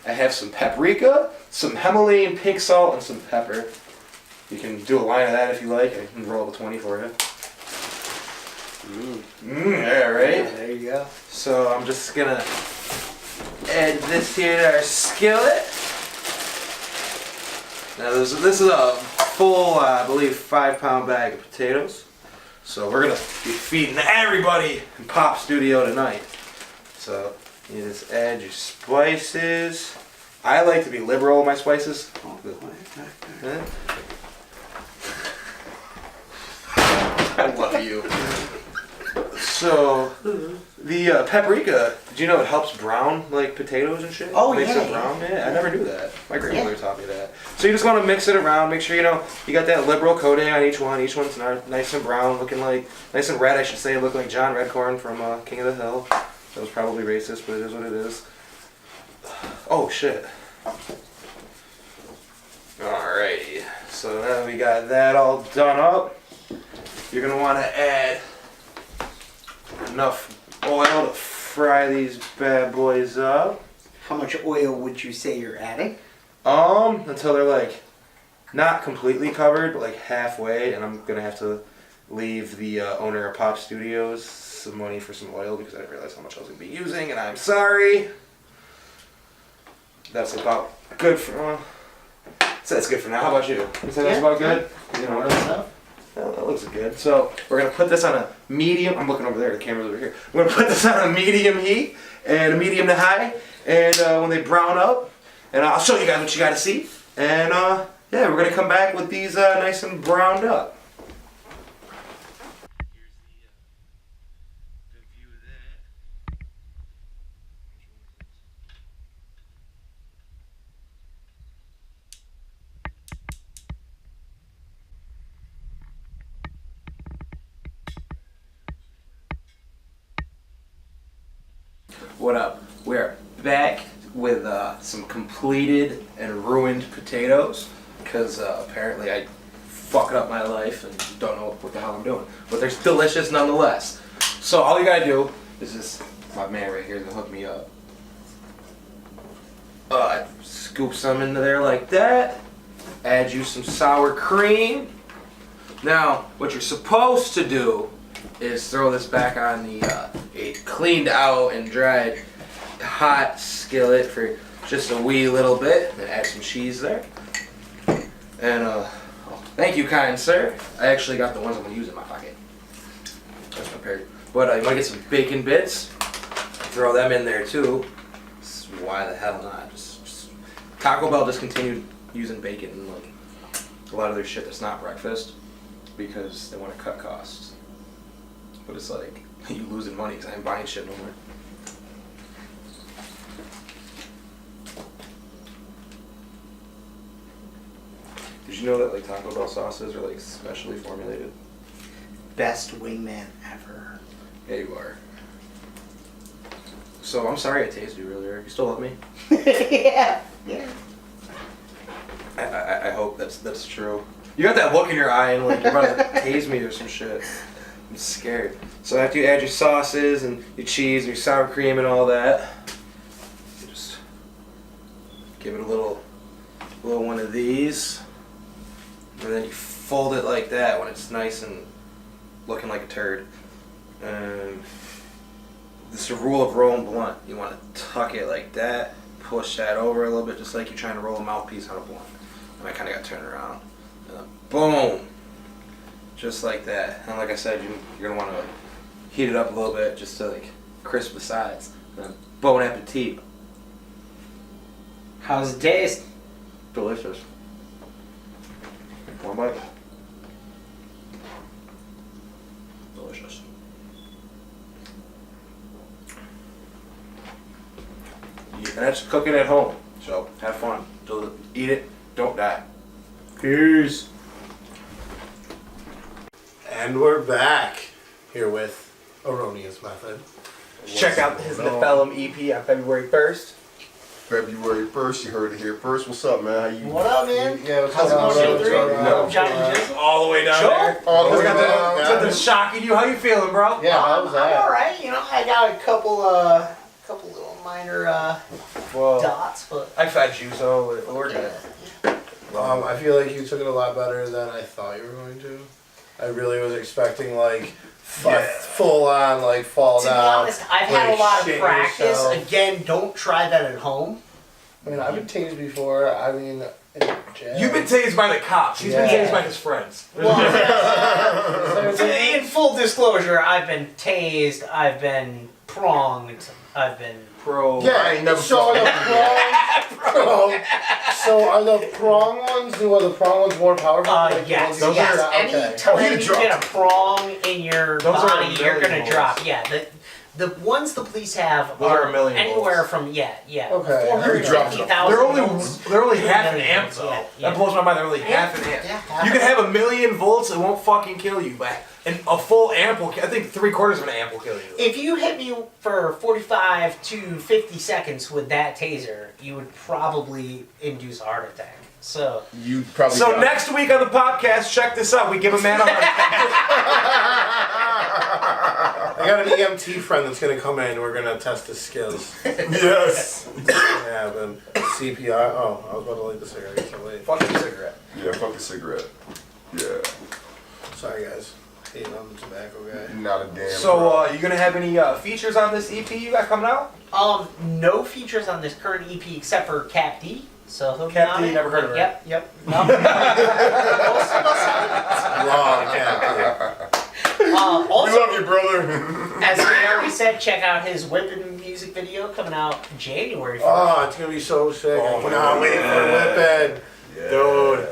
have some paprika, some Himalayan pink salt, and some pepper. You can do a line of that if you like. I can roll the 20 for you. Yeah, right? There you go. So I'm just gonna add this here to our skillet. Now this is a full, I believe, 5-pound bag of potatoes. So we're gonna be feeding everybody in Pop Studio tonight. So you just add your spices. I like to be liberal with my spices. Huh? I love you. So, the paprika, did you know it helps brown, like, potatoes and shit? Oh, Makes yeah, it brown? Yeah, I never knew that. My grandmother taught me that. So you just want to mix it around, make sure, you know, you got that liberal coating on each one. Each one's nice and brown, looking like, nice and red, I should say, looking like John Redcorn from King of the Hill. That was probably racist, but it is what it is. Oh, shit. Alrighty. So now we got that all done up. You're going to want to add enough oil to fry these bad boys up. How much oil would you say you're adding? Until they're like not completely covered, but like halfway, and I'm gonna have to leave the owner of Pop Studios some money for some oil because I didn't realize how much I was gonna be using, and I'm sorry. That's about good for. So that's good for now. How about you? You say that's about good? You know, that looks good. So we're gonna put this on a medium. I'm looking over there. The camera's over here. We're gonna put this on a medium heat and a medium to high. And when they brown up, and I'll show you guys what you gotta see. And yeah, we're gonna come back with these nice and browned up. What up? We're back with some completed and ruined potatoes because apparently I fucked up my life and don't know what the hell I'm doing. But they're delicious nonetheless. So all you gotta do is just, my man right here to hook me up. Scoop some into there like that. Add you some sour cream. Now, what you're supposed to do is throw this back on the a cleaned out and dried hot skillet for just a wee little bit, then add some cheese there. And thank you, kind sir. I actually got the ones I'm gonna use in my pocket. That's prepared. But you might get some bacon bits. throw them in there too. Why the hell not? Just Taco Bell discontinued using bacon in like a lot of their shit that's not breakfast because they want to cut costs. But it's like you losing money because I ain't buying shit no more. Did you know that like Taco Bell sauces are like specially formulated? Best wingman ever. Yeah, you are. So I'm sorry I tased you earlier. You still love me? Yeah. Yeah. I hope that's true. You got that look in your eye and like you're about to tase me or some shit. I'm scared. So after you add your sauces and your cheese and your sour cream and all that, you just give it a little one of these, and then you fold it like that when it's nice and looking like a turd. This is a rule of rolling blunt. You want to tuck it like that, push that over a little bit, just like you're trying to roll a mouthpiece on a blunt. And I kind of got turned around. And then boom! Just like that. And like I said, you're going to want to heat it up a little bit just to like crisp the sides. And then bon appetit. How's it taste? Delicious. One bite. Delicious. And that's cooking at home. So have fun. Eat it. Don't die. Peace. And we're back here with Erroneous Method. Check out his Nephelum EP on February 1st. February 1st, you heard it here first. What's up, man? How you? What up, man? Yeah, what's How's it going going, on? Jill? What's going on? Johnny and Jizzle? All the way down Sure. there. All the It's way got down. the- something shocking you. How you feeling, bro? Yeah, how's that? I'm alright. You know, I got a couple little minor Well, dots, but I fed you, so we're good. I feel like you took it a lot better than I thought you were going to. I really was expecting like full on like fall to be down. honest, I've had a like, lot of shit practice. yourself. Again, don't try that at home. I mean, I've been tased before. I mean, in jail. You've been tased by the cops. He's been Yeah. tased by his friends. Well, in full disclosure, I've been tased, I've been pronged, I've been Bro. Yeah, I ain't never so saw are the prong. So are the prong ones? Are the prong ones more powerful? Like the yes, ones you those yes. got? Any Okay. time Oh, he'd you have get a dropped. prong in your Those are body, a you're million gonna volts. drop. Yeah, the ones the police have Those are a million anywhere volts. from Okay. 450,000 They're only volts. half an million amp volts, though. yeah. That blows my mind. They're only half an amp. Yeah, You can have a million volts, it won't fucking kill you. But a full amp will. I think 3/4 of an amp will kill you. If you hit me for 45 to 50 seconds with that taser, you would probably induce a heart attack. So You probably. So got next week on the podcast, check this out. We give a man a heart attack. I got an EMT friend that's gonna come in. We're gonna test his skills. Yes. Yeah, then CPR. Oh, I was about to light the cigarette. So late. Fucking cigarette. Yeah, fuck a cigarette. Yeah. Sorry, guys. Hating on the tobacco guy. Not a damn. So, you gonna have any features on this EP you got coming out? no features on this current EP except for Cap D. So he'll Cap be on D, it. never heard of her. Yep. No. Long cat. we Also, love you, brother. as we already said, check out his Whippin' music video coming out January 1st. Oh, it's gonna be so sick. Oh, I cannot wait for whipping. Dude.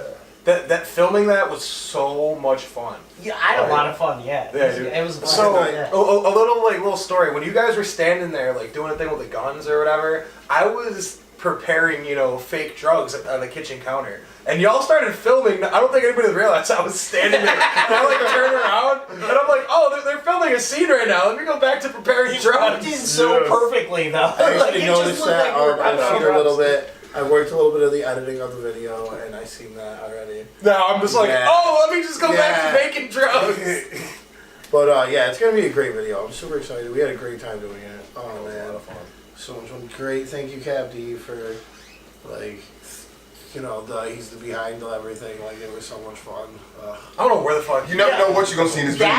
That filming that was so much fun. Yeah, I had a lot of fun. Yeah, Yeah, dude. it was a So blast, yeah. a little story. When you guys were standing there like doing a thing with the guns or whatever, I was preparing fake drugs on the kitchen counter, and y'all started filming. I don't think anybody realized I was standing there. And I turn around and I'm like, oh, they're filming a scene right now. Let me go back to preparing It worked drugs. in so perfectly though. I Like, actually it just noticed looked that. like we were I've prepping seen a little drugs. bit. I worked a little bit of the editing of the video, and I seen that already. Now I'm just like, Yeah. oh, let me just go back Yeah. to making drugs. But yeah, it's gonna be a great video. I'm super excited. We had a great time doing it. Oh man, so much fun. Great. Thank you, Cap D, for he's the behind everything. Like it was so much fun. I don't know where the fuck You never know what you're gonna see in this video.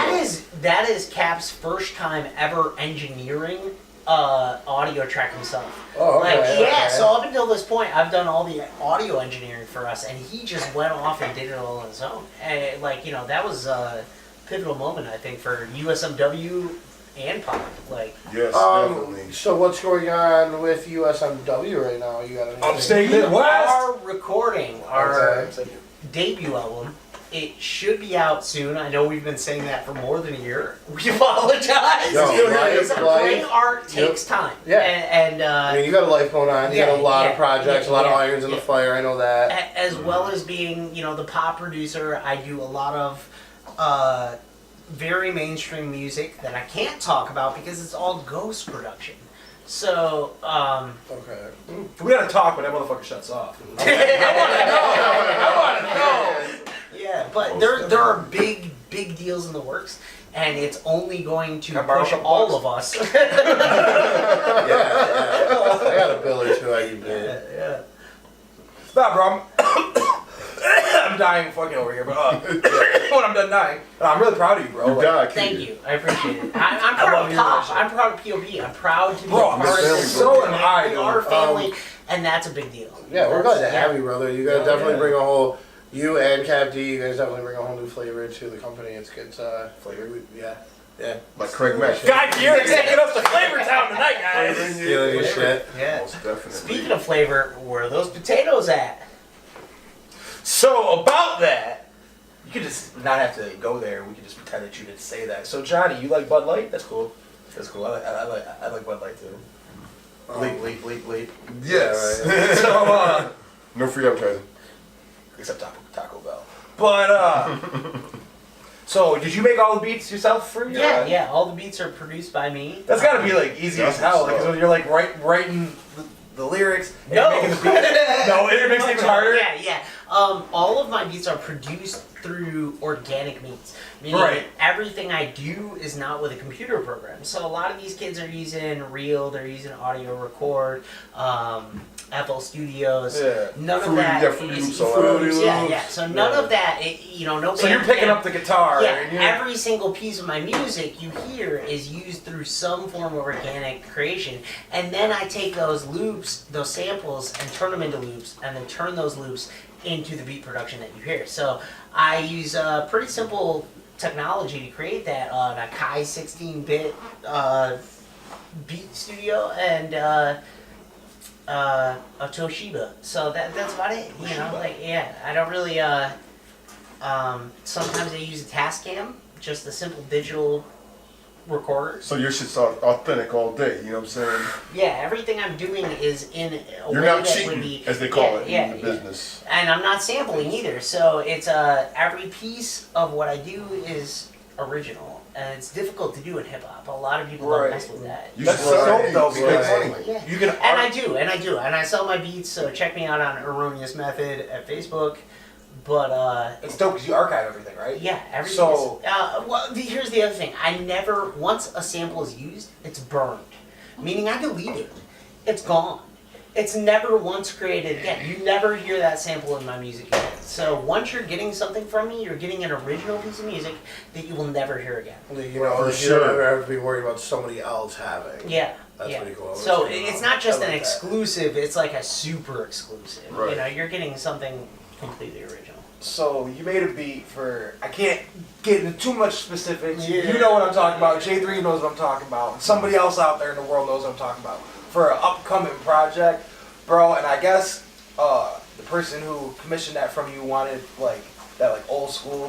That is Cap's first time ever engineering audio track himself. Oh, okay, Like, yeah, okay. so up until this point, I've done all the audio engineering for us, and he just went off and did it all on his own. And, that was a pivotal moment, I think, for USMW and pop. Like, Yes, definitely. So what's going on with USMW right now? You got anything? Upstate we Midwest. are recording our Okay. debut album. It should be out soon. I know we've been saying that for more than a year. We apologize. No, Great art takes time. Yeah. And I mean, you got a life going on. You got a lot of projects, a lot of irons in the fire. I know that. as well as being, the pop producer, I do a lot of very mainstream music that I can't talk about because it's all ghost production. So, Okay. We gotta talk when that motherfucker shuts off. I wanna know. yeah, but there are big deals in the works, and it's only going to Can I borrow push a couple all bucks? of us. Yeah. I got a bill or two I can get. yeah. Nah, bro, I'm dying fucking over here, but when I'm done dying, I'm really proud of you, bro. You Like, died, Thank kid. you. I appreciate it. I'm I proud love of your Pop. relationship. I'm proud of POB. I'm proud to be Bro, a part of family, this. so am I, We dude. are family, and that's a big deal. Yeah, we're glad to That's- have you, brother. You guys definitely bring a whole. You and Cap D, you guys definitely bring a whole new flavor to the company. It's good flavor. Yeah. Like Craig Mack. God, you're taking us to Flavor Town tonight, guys. Stealing your shit. Yeah. Most definitely. Speaking of flavor, where are those potatoes at? So about that, you could just not have to go there. We could just pretend that you didn't say that. So Johnny, you like Bud Light? That's cool. That's cool. I like Bud Light too. Bleep. Yes. So No free advertising. except Taco Bell. But so did you make all the beats yourself for you? Yeah. All the beats are produced by me. That's gotta be like easy as hell because when you're like writing the lyrics and No. you're making the beats. No, it makes things harder. Yeah. All of my beats are produced through organic means. Meaning Right. everything I do is not with a computer program. So a lot of these kids are using Reel, they're using Audio Record, FL Studios. Yeah. None of Fruity- that yeah, Fruity is Loops, all that. Fruity Loops, yeah. So none of that, no. So you're band picking can- up the guitar. Yeah, and you're, every single piece of my music you hear is used through some form of organic creation. And then I take those loops, those samples, and turn them into loops, and then turn those loops into the beat production that you hear. So I use a pretty simple technology to create that, a Kai 16-bit beat studio and a Toshiba. So that's about it. I don't really. Sometimes I use a Tascam, just a simple digital recorder. So your shit's authentic all day, you know what I'm saying? Yeah, everything I'm doing is in a You're way not that cheating, would be, as they call it yeah, in the business. And I'm not sampling either. So it's every piece of what I do is original, and it's difficult to do in hip hop. A lot of people don't Right. mess with that. You That's should so start dope, spend because- money. Yeah. You can And I do, and I sell my beats, so check me out on Erroneous Method at Facebook. But It's dope because you archive everything, right? yeah, everything So- is, here's the other thing. I never, once a sample is used, it's burned. Meaning I delete it. It's gone. It's never once created again. You never hear that sample in my music again. So once you're getting something from me, you're getting an original piece of music that you will never hear again. You know, For you sure. don't ever have to be worried about somebody else having. Yeah. That's yeah. pretty cool. So You know, it's not just I an like that. exclusive, it's like a super exclusive. Right. You're getting something completely original. So you made a beat for, I can't get into too much specifics. Yeah. You know what I'm talking about. J3 knows what I'm talking about. Somebody else out there in the world knows what I'm talking about. For an upcoming project, bro, and I guess the person who commissioned that from you wanted that old school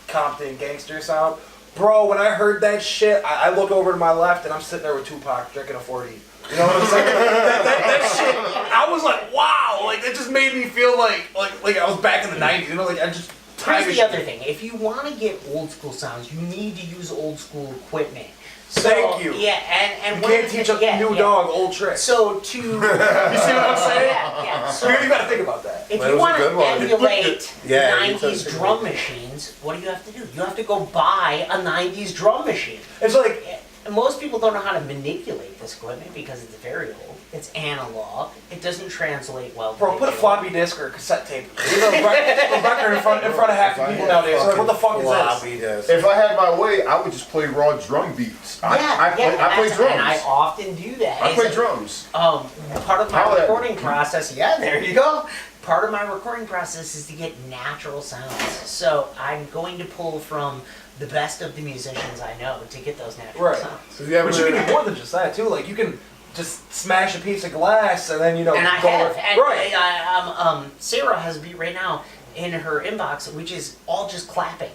Compton gangster sound. Bro, when I heard that shit, I look over to my left and I'm sitting there with Tupac drinking a 40. You know what I'm saying? that shit, I was like, wow, it just made me feel like I was back in the 90s, you know, I just Here's the other thing. If you want to get old school sounds, you need to use old school equipment. So, Thank you. Yeah, and You one can't of the teach things- a yeah, new yeah. dog old tricks. So to You see what I'm saying? yeah. So You gotta think about that. if That you was a want good to one. emulate Yeah, you took 90s it. drum machines, what do you have to do? You have to go buy a 90s drum machine. It's like, And most people don't know how to manipulate this equipment because it's very old. It's analog. It doesn't translate well. to bro, put a digital. floppy disk or a cassette tape. There's a record in front of half the people nowadays. They're like, what the fuck is this? Floppy disk. If I had my way, I would just play raw drum beats. I play that's- drums. And I often do that. I It's play like, drums. part of my Holla at me. recording process, yeah, there you go. part of my recording process is to get natural sounds. So I'm going to pull from the best of the musicians I know to get those natural Right. sounds. Have you ever? But you can do more than just that too. Like you can just smash a piece of glass and then And I go have. with- And right. Sarah has a beat right now in her inbox, which is all just clapping.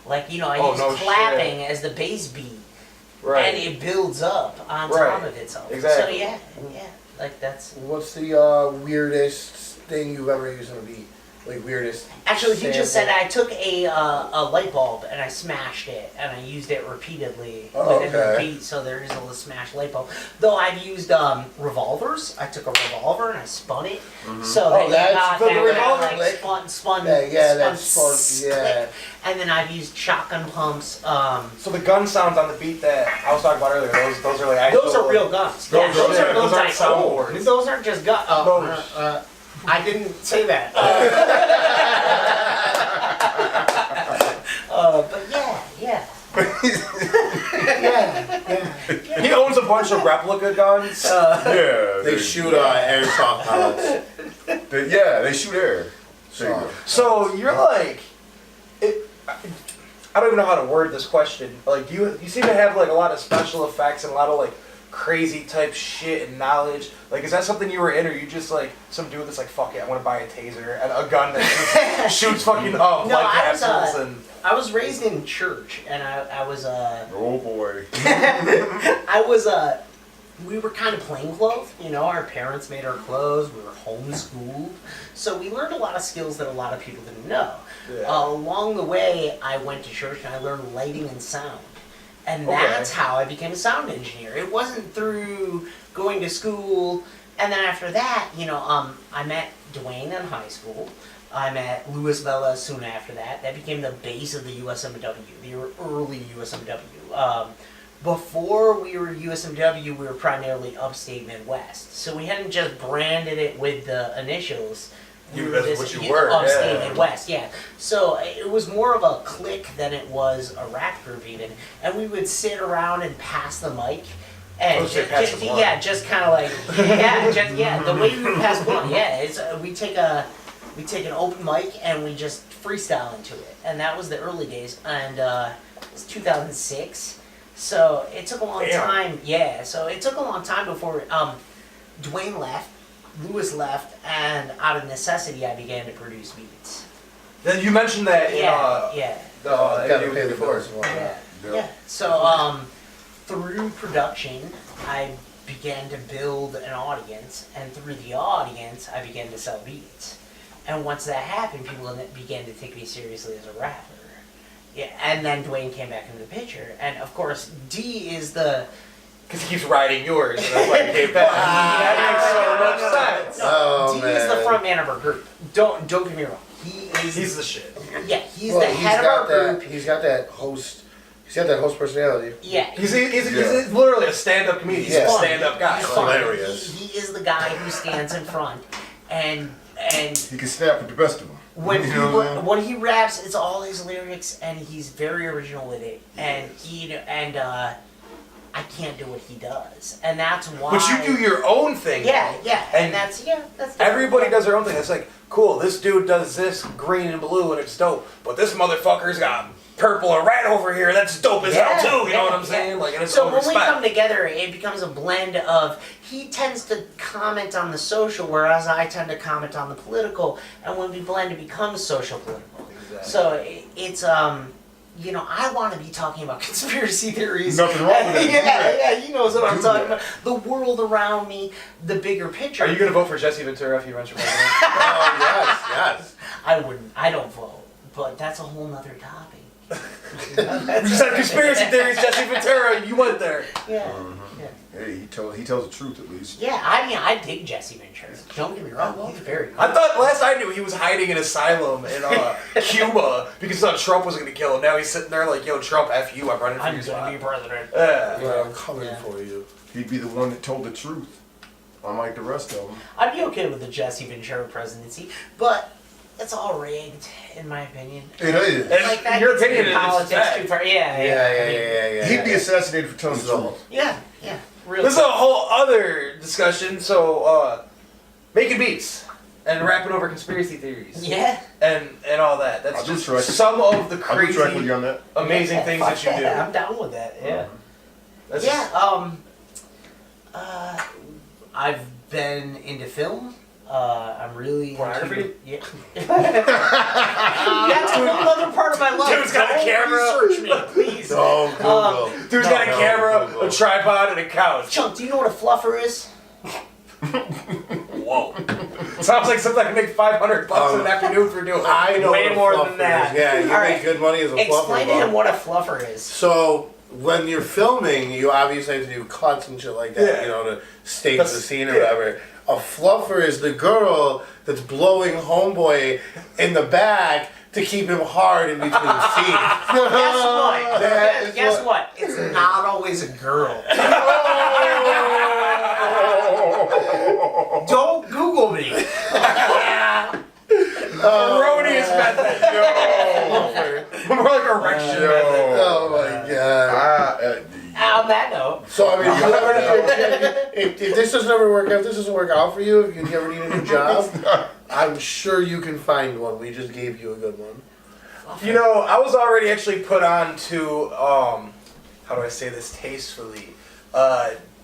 Like, I Oh, use no clapping as the bass beat. Right. And it builds up on Right. top of itself. Exactly. So yeah, like that's... What's the weirdest thing you've ever used on a beat? Like weirdest. Actually, he just said sample? I took a light bulb and I smashed it and I used it repeatedly Oh, within the okay. beat, so there is a little smashed light bulb. Though I've used revolvers. I took a revolver and I spun it, so Oh, that you that's got the that revolver like click. spun. Yeah, that's spun. click. Yeah. And then I've used shotgun pumps. So the gun sounds on the beat that I was talking about earlier, those are like actual. Those are real guns. Those Yeah, are- those yeah, are those guns aren't I soundboards. own. Those aren't just guns. Those- I didn't say that. But yeah. He owns a bunch of replica guns. Yeah. They shoot airsoft pellets. They shoot air. There you go. So you're like, I don't even know how to word this question. Like, you seem to have like a lot of special effects and a lot of like crazy type shit and knowledge. Like, is that something you were in, or you just like some dude that's like, fuck it, I want to buy a taser and a gun that shoots fucking No, blood I was, capsules and. I was raised in church, and I was Oh boy. we were kind of plainclothes, our parents made our clothes, we were homeschooled, so we learned a lot of skills that a lot of people didn't know. Yeah. Along the way, I went to church and I learned lighting and sound. And Okay. that's how I became a sound engineer. It wasn't through going to school, and then after that, I met Dwayne in high school. I met Louis Vela soon after that. That became the base of the USMW, the early USMW. Before we were USMW, we were primarily upstate Midwest. So we hadn't just branded it with the initials. That's what you were, Upstate yeah. Midwest, yeah. So it was more of a clique than it was a rap group even. And we would sit around and pass the mic. And pass the blunt. just kind of like, the way we would pass blunt, it's we take an open mic and we just freestyle into it. And that was the early days. And it's 2006. So it took a long time. Yeah, so it took a long time before Dwayne left, Louis left, and out of necessity I began to produce beats. Then you mentioned that in the Gotta interview pay the before. bills. and whatnot. Yeah. So through production, I began to build an audience, and through the audience, I began to sell beats. And once that happened, people began to take me seriously as a rapper. Yeah, and then Dwayne came back into the picture, and of course, D is the. Because he keeps riding yours, and that's why you came back. That makes so much sense. Oh, D is the man. front man of our group. Don't get me wrong. He's the shit. Yeah, he's Well, the head of our group. He's got that host. He's got that host personality. Yeah, He's literally a stand-up comedian. He's Yeah. a stand-up guy. He's Like, fun. hilarious. He is the guy who stands in front, and He can snap with the best of them. when he raps, it's all his lyrics, and he's very original with it. And I can't do what he does, and that's why. But you do your own thing. Yeah, and And that's different. Everybody does their own thing. It's like, cool, this dude does this green and blue, and it's dope. But this motherfucker's got purple and red over here. That's dope as hell too. You know what I'm saying? Like, and it's so all when we come respect. together, it becomes a blend of he tends to comment on the social, whereas I tend to comment on the political, and when we blend, it becomes social political. Exactly. So it's I want to be talking about conspiracy theories. Nothing wrong with that. Yeah, he knows what I'm Do talking that. about. The world around me, the bigger picture. Are you gonna vote for Jesse Ventura if he runs for president? Oh, yes. I wouldn't. I don't vote, but that's a whole nother topic. We just had conspiracy theories, Jesse Ventura. You went there. Yeah. Hey, he tells the truth at least. Yeah, I dig Jesse Ventura. Don't get me wrong, he's very good. I thought last I knew he was hiding in an asylum in Cuba because he thought Trump was gonna kill him. Now he's sitting there like, yo, Trump, F you, I'm running for I'm your gonna be spot. president. Yeah. Yeah, I'm coming Yeah. for you. He'd be the one that told the truth, unlike the rest of them. I'd be okay with the Jesse Ventura presidency, but it's all rigged, in my opinion. It is. And Like that your gets opinion into is politics fact. too far. Yeah. Yeah. He'd be assassinated for telling the truth. Yeah. Real This is a whole other discussion. So, making beats and rapping over conspiracy theories. Yeah. And all that. That's I'll do just track. some of the I'll do track with crazy, you on that. amazing things fuck that you do. yeah, I'm down with that. Yeah. That's Yeah. I've been into film. I'm really Pornography? into, yeah. That's a whole other part of my life. Dude's got a Don't camera. research me, please. No, Google. Dude's got a No, camera, Google. a tripod, and a couch. Chunk, do you know what a fluffer is? Whoa. Sounds like something I can make $500 in an afternoon for doing. I know way what a more fluffer than that. is. Yeah, you All make right. good money as a fluffer. Explain to Bob. him what a fluffer is. So when you're filming, you obviously have to do cuts and shit like that, Yeah. you know, to stage That's- the scene or yeah. whatever. A fluffer is the girl that's blowing homeboy in the back to keep him hard in between scenes. Guess what? That is Guess what- what? It's not always a girl. Don't Google me. Erroneous method. More like erection method. Oh my god. On that note, So I mean, if this doesn't ever work out, if this doesn't work out for you, if you ever need a new job, I'm sure you can find one. We just gave you a good one. You know, I was already actually put on to, how do I say this tastefully?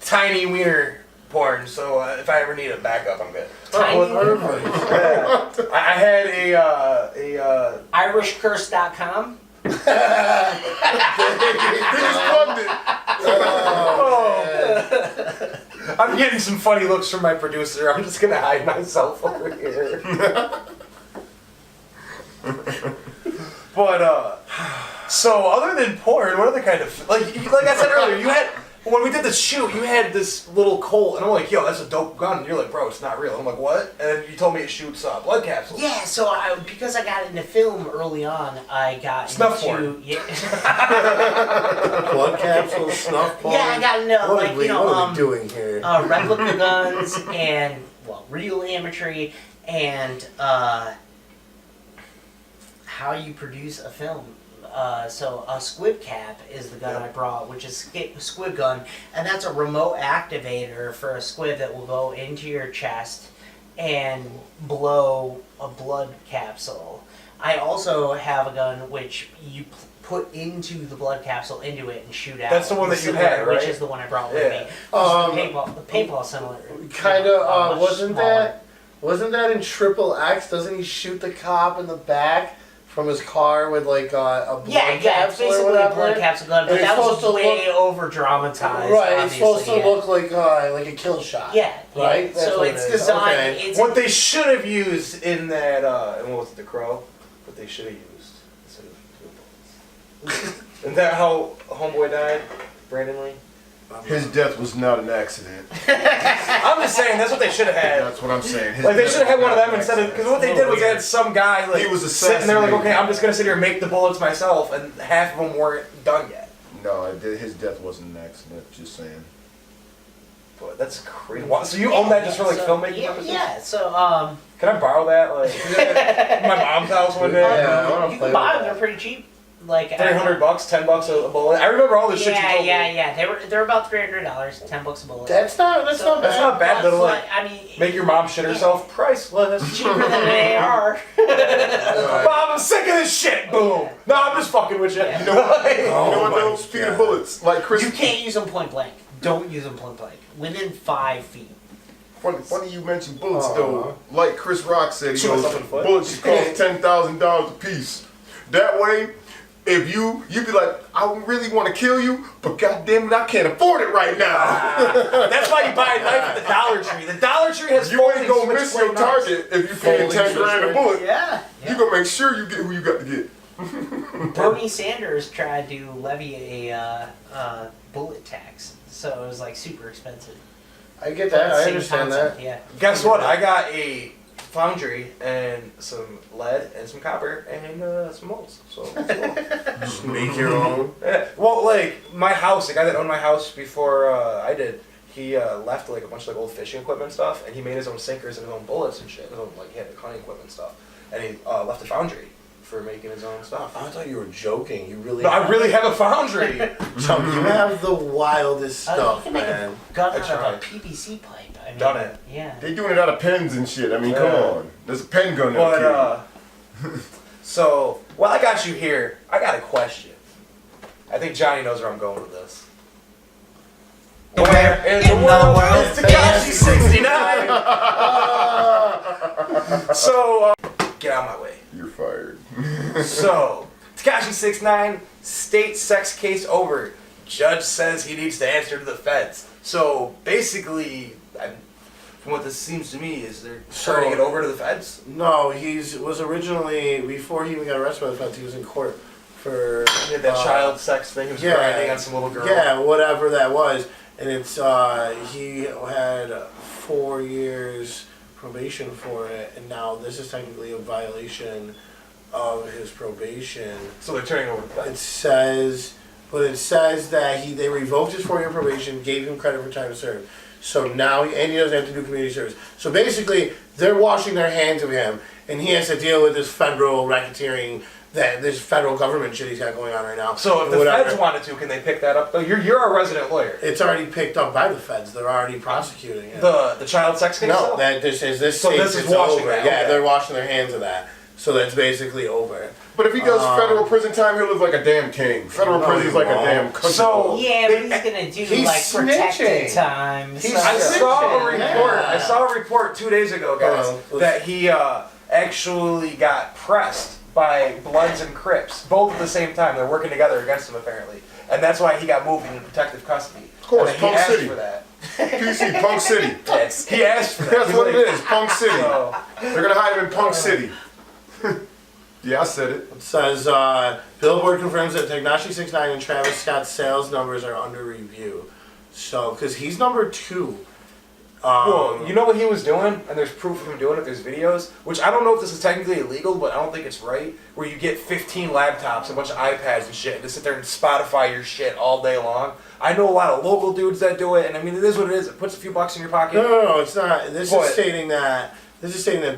Tiny wiener porn, so if I ever need a backup, I'm good. tiny Perfect. I had a IrishCurse.com. He just plugged it. I'm getting some funny looks from my producer. I'm just gonna hide myself over here. But so other than porn, what other kind of like I said earlier, you had when we did the shoot, you had this little Colt, and I'm like, yo, that's a dope gun. And you're like, bro, it's not real. I'm like, what? And then you told me it shoots blood capsules. Yeah, so because I got into film early on, I got Snuff into porn. yeah. Blood capsules, snuff porn. Yeah, I got into What like are we, you know what are we doing here? replica guns and real amateury and how you produce a film. So a squib cap is the gun I brought, which is squib gun, and that's a remote activator for a squib that will go into your chest and blow a blood capsule. I also have a gun which you put into the blood capsule into it and shoot out. That's the one that you Similar, had, right? Which is the one I brought with Yeah. me. The paintball similar. Kind much of. smaller. Wasn't that in Triple X? Doesn't he shoot the cop in the back from his car with like a blood Yeah, it's capsule or basically a whatever? blood capsule gun, but And it's that was supposed to way over dramatized. Right, it's supposed to yeah. look like a kill shot. Yeah, Right? Yeah. That's So what it's it is. designed. Okay. It's What they should have used in that, and what was it, The Crow? What they should have used instead of bullets. Isn't that how Homeboy died? Brandon Lee? His death was not an accident. I'm just saying, that's what they should have had. That's what I'm saying. His Like, they death should have had was one of not them an instead of, accident. because what they did was they had some guy, like, He was sitting there like, assassinated. okay, I'm just going to sit here and make the bullets myself, and half of them weren't done yet. No, his death wasn't an accident. Just saying. But that's crazy. So you own that just for, like, so, filmmaking Yeah, purposes? yeah. So Can I borrow that? Like, my mom's house one day? Yeah, I wanna you play can buy with them. They're that. pretty cheap. Like $300, $10 a bullet. I remember all the shit you Yeah, told yeah, me. yeah. They're about $300, $10 a bullet. That's not That's bad. not bad, But, though. Like, I mean, make your mom shit herself. Priceless. cheaper than an AR. Mom, I'm sick of this shit. Boom. No, I'm just fucking with you. Yeah. You know what Oh my though? Speaking of God. bullets, like Chris. You can't use them point blank. Don't use them point blank. Within 5 feet. Funny you mentioned bullets Uh-huh. though. Like Chris Rock said, he Shoot goes, myself in the foot. bullets should cost $10,000 a piece. That way, if you be like, I really want to kill you, but goddamn it, I can't afford it right now. That's why you buy a knife at the Dollar Tree. The Dollar Tree has You ain't folding gonna switch miss your blade knives. target if you pay Folding 10 grand a switch bullet. Yeah. You gonna make sure you get who you got to get. Bernie Sanders tried to levy a bullet tax, so it was like super expensive. I get that. I Same understand concept, that. Yeah. Guess what? I got a foundry and some lead and some copper and some molds. So let's go. Just make your own. Yeah. Well, like my house, the guy that owned my house before I did, he left like a bunch of like old fishing equipment and stuff, and he made his own sinkers and his own bullets and shit. His own, like he had hunting equipment and stuff, and he left a foundry for making his own stuff. I thought you were joking. You really? No, I really have a foundry. Chuck, you have the wildest You stuff, can make man. a gun I out of tried. a PVC pipe. I mean, Done it. Yeah. They doing it out of pens and shit. I mean, come Yeah. on. There's a pen gun But there. so while I got you here, I got a question. I think Johnny knows where I'm going with this. Where in the world is Tekashi 69? So get out of my way. You're fired. So Tekashi 69, state sex case over. Judge says he needs to answer to the feds. So basically, from what this seems to me, is they're turning it over to the feds. No, was originally, before he even got arrested by the feds, he was in court for He had that child sex thing. He was grinding on some little girl. Yeah, whatever that was. And it's he had 4 years probation for it, and now this is technically a violation of his probation. So they're turning it over to the It feds. says that they revoked his 4-year probation, gave him credit for time served. So now he doesn't have to do community service. So basically, they're washing their hands of him, and he has to deal with this federal racketeering, this federal government shit he's got going on right now. So if the Whatever. feds wanted to, can they pick that up? Though you're a resident lawyer. It's already picked up by the feds. They're already prosecuting it. The child sex case. No, though? that this So state, this is it's washing over. that, Yeah, okay. they're washing their hands of that. So that's basically over. But if he does federal prison time, he'll live like a damn king. Federal No, prison is he like a won't. damn country. So Yeah, but he's gonna do he's like protected snitching. time. He's so- I saw a Yeah. report. I saw a report 2 days ago, guys, Uh-oh. that he actually got pressed by Bloods and Crips, both at the same time. They're working together against him, apparently, and that's why he got moved into protective custody. Of course, And he Punk asked City. for that. PC, Punk City. Yes, he asked for that. That's He's what like, it is, Punk City. So, They're gonna hide him in Punk City. Yeah, I said it. It says Billboard confirms that Tekashi 69 and Travis Scott's sales numbers are under review. So, because he's number 2. well, you know what he was doing, and there's proof of him doing it. There's videos, which I don't know if this is technically illegal, but I don't think it's right. Where you get 15 laptops, a bunch of iPads and shit, and just sit there and Spotify your shit all day long. I know a lot of local dudes that do it, and I mean, it is what it is. It puts a few bucks in your pocket. No, it's not. This What? is stating that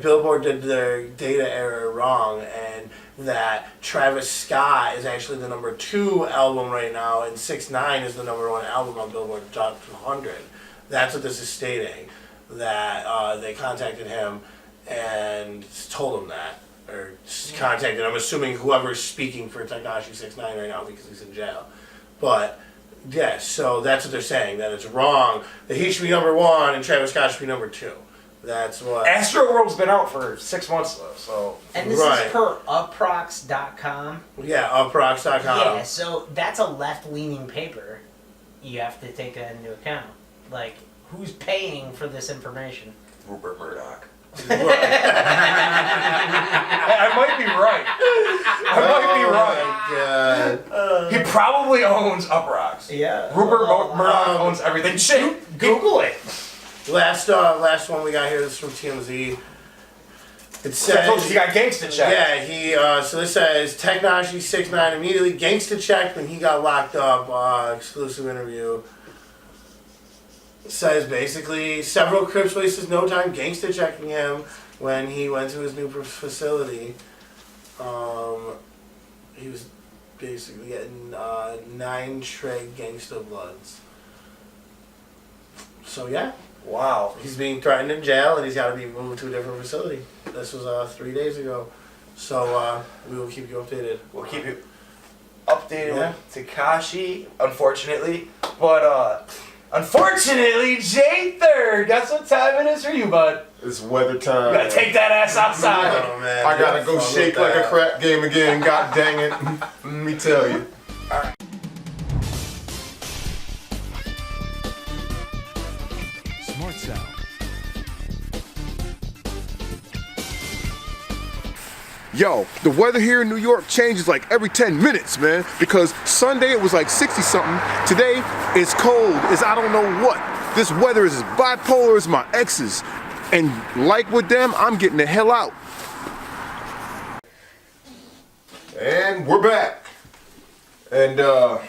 Billboard did their data error wrong, and that Travis Scott is actually the number 2 album right now, and 6ix9ine is the number 1 album on Billboard Top 100. That's what this is stating. That they contacted him and told him that, or contacted. I'm assuming whoever's speaking for Tekashi 6ix9ine right now because he's in jail, but. Yes, so that's what they're saying, that it's wrong, that he should be number 1 and Travis Scott should be number 2. That's what... Astro World's been out for 6 months though, so And this Right. is per uprox.com. Yeah, uprox.com. Yeah, so that's a left-leaning paper. You have to take that into account. Like, who's paying for this information? Rupert Murdoch. Right. I might be right. I might be right. God. He probably owns Uproxx. Yeah. Rupert Murdoch owns everything. Shit, Google it. Last one we got here, this is from TMZ. It I told you says... he got gangsta checked. Yeah, so this says, Tekashi 6ix9ine immediately gangsta checked when he got locked up, exclusive interview. Says basically several Crips wasted no time gangsta checking him when he went to his new facility. He was basically getting 9 tray gangsta bloods. So yeah, Wow. he's being threatened in jail and he's got to be moved to a different facility. This was 3 days ago. So we will keep you updated. We'll keep you updated Yeah. with Tekashi, unfortunately. But unfortunately, J3rd, guess what time it is for you, bud? It's weather You time. gotta take that ass outside. Oh, man. I gotta Yeah, go fun shake with like a that. crap game again. God dang it. Let me tell you. Smart sound. Yo, the weather here in New York changes like every 10 minutes, man. Because Sunday it was like 60 something. Today it's cold as I don't know what. This weather is as bipolar as my exes. And like with them, I'm getting the hell out. And we're back. And I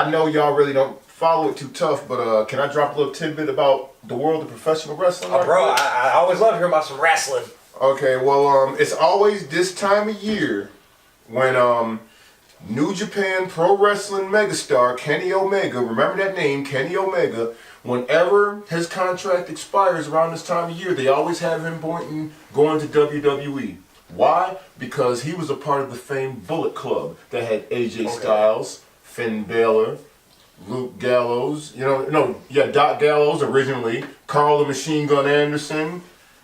know y'all really don't follow it too tough, but can I drop a little tidbit about the world of professional wrestling? Oh, bro, I always love hearing about some wrestling. Okay, well, it's always this time of year when New Japan Pro Wrestling megastar Kenny Omega, remember that name, Kenny Omega, whenever his contract expires around this time of year, they always have him going to WWE. Why? Because he was a part of the famed Bullet Club that had AJ Styles, Finn Balor, Luke Gallows, Doc Gallows originally, Carl the Machine Gun Anderson,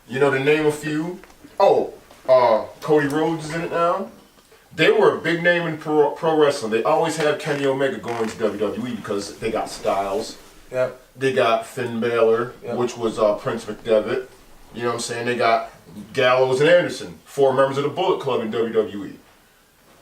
to name a few. Oh, Cody Rhodes is in it now. They were a big name in pro wrestling. They always have Kenny Omega going to WWE because they got Styles. Yep. They got Finn Balor, which was Prince McDevitt. You know what I'm saying? They got Gallows and Anderson, 4 members of the Bullet Club in WWE.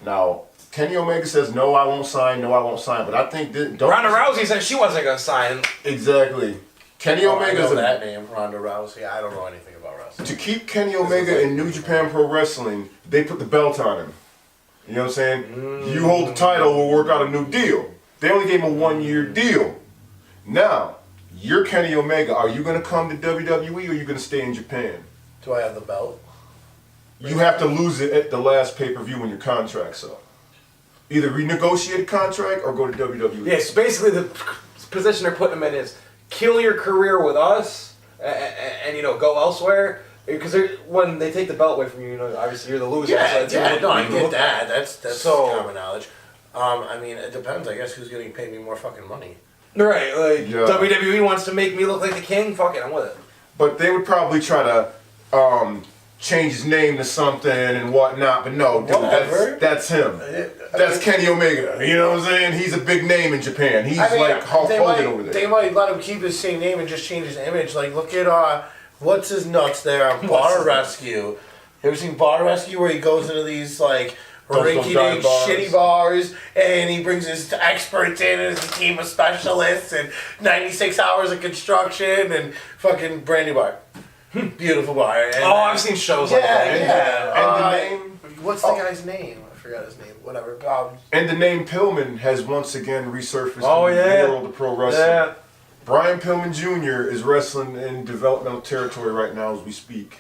Now, Kenny Omega says, no, I won't sign, but I think that... Ronda Rousey said she wasn't going to sign. Exactly. Kenny I Omega's know that name, Ronda Rousey. I don't know anything about wrestling. To keep Kenny Omega in New Japan Pro Wrestling, they put the belt on him. You know what I'm saying? You hold the title, we'll work out a new deal. They only gave him a 1-year deal. Now, you're Kenny Omega. Are you going to come to WWE or are you going to stay in Japan? Do I have the belt? You have to lose it at the last pay-per-view when your contract's up. Either renegotiate a contract or go to WWE. Yeah, so basically the position they're putting him in is kill your career with us and go elsewhere. Because when they take the belt away from you, obviously you're the loser. Yeah, so it's no, I get that. That's So- common knowledge. I mean, it depends. I guess who's getting paid me more fucking money. Right, like Yeah. WWE wants to make me look like the king. Fuck it, I'm with it. But they would probably try to change his name to something and whatnot. But no, dude, Whatever. that's him. That's Kenny Omega. You know what I'm saying? He's a big name in Japan. He's like Hulk Hogan over there. They might let him keep his same name and just change his image. Like, look at what's his nuts there on Bar Rescue. You ever seen Bar Rescue where he goes into these like rinky-dink shitty bars and he brings his experts in and his team of specialists and 96 hours of construction and fucking brand new bar. Beautiful bar. And, I've seen shows like that. Yeah. And the name, What's the guy's name? I forgot his name. Whatever. and the name Pillman has once again resurfaced Oh, in the yeah. world of pro wrestling. Yeah. Brian Pillman Jr. is wrestling in developmental territory right now as we speak.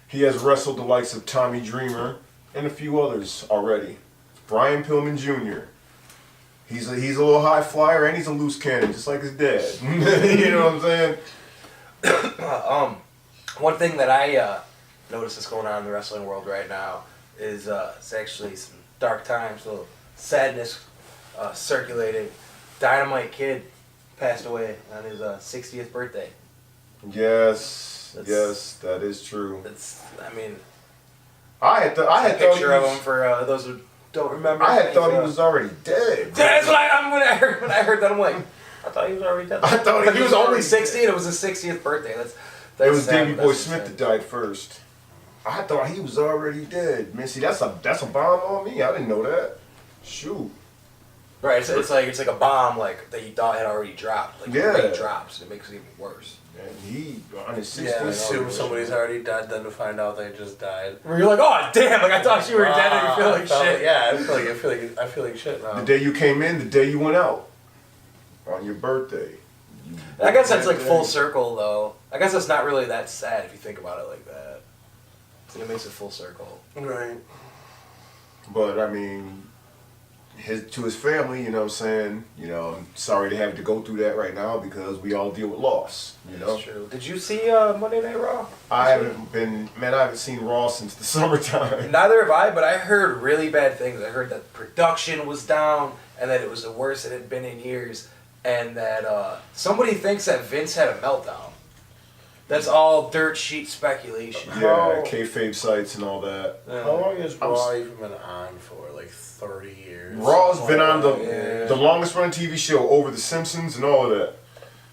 He has wrestled the likes of Tommy Dreamer and a few others already. Brian Pillman Jr. He's a little high flyer and he's a loose cannon, just like his dad. You know what I'm saying? One thing that I notice is going on in the wrestling world right now is it's actually some dark times, a little sadness circulating. Dynamite Kid passed away on his 60th birthday. Yes, That's- that is true. I I had a thought picture of him for those who don't remember. I had thought he was already dead. That's what when I heard that I'm like, I thought he was already dead. I thought Like, he was only already 60 and it was his 60th birthday. That's It was sad, Davey that's Boy sad. Smith that died first. I thought he was already dead. Man, see, that's a bomb on me. I didn't know that. Shoot. Right, it's like a bomb like that he thought had already dropped. Like Yeah. it drops, it makes it even worse. And he on his Yeah, 60th. assume somebody's already dead, then to find out they just died. Where you're like, oh damn, like I thought you were dead and you feel like shit. Yeah, I feel like shit now. The day you came in, the day you went out. On your birthday. I guess that's like full circle though. I guess that's not really that sad if you think about it like that. So it makes it full circle. Right. But I mean, to his family, you know what I'm saying? I'm sorry to have to go through that right now because we all deal with loss, That's true. Did you see Monday Night Raw? I haven't seen Raw since the summertime. Neither have I, but I heard really bad things. I heard that production was down and that it was the worst it had been in years, and that somebody thinks that Vince had a meltdown. That's all dirt sheet speculation. Yeah, kayfabe sites and all that. How long has Raw even been on for? Like 30 years? Raw's been on Yeah. the longest running TV show over The Simpsons and all of that.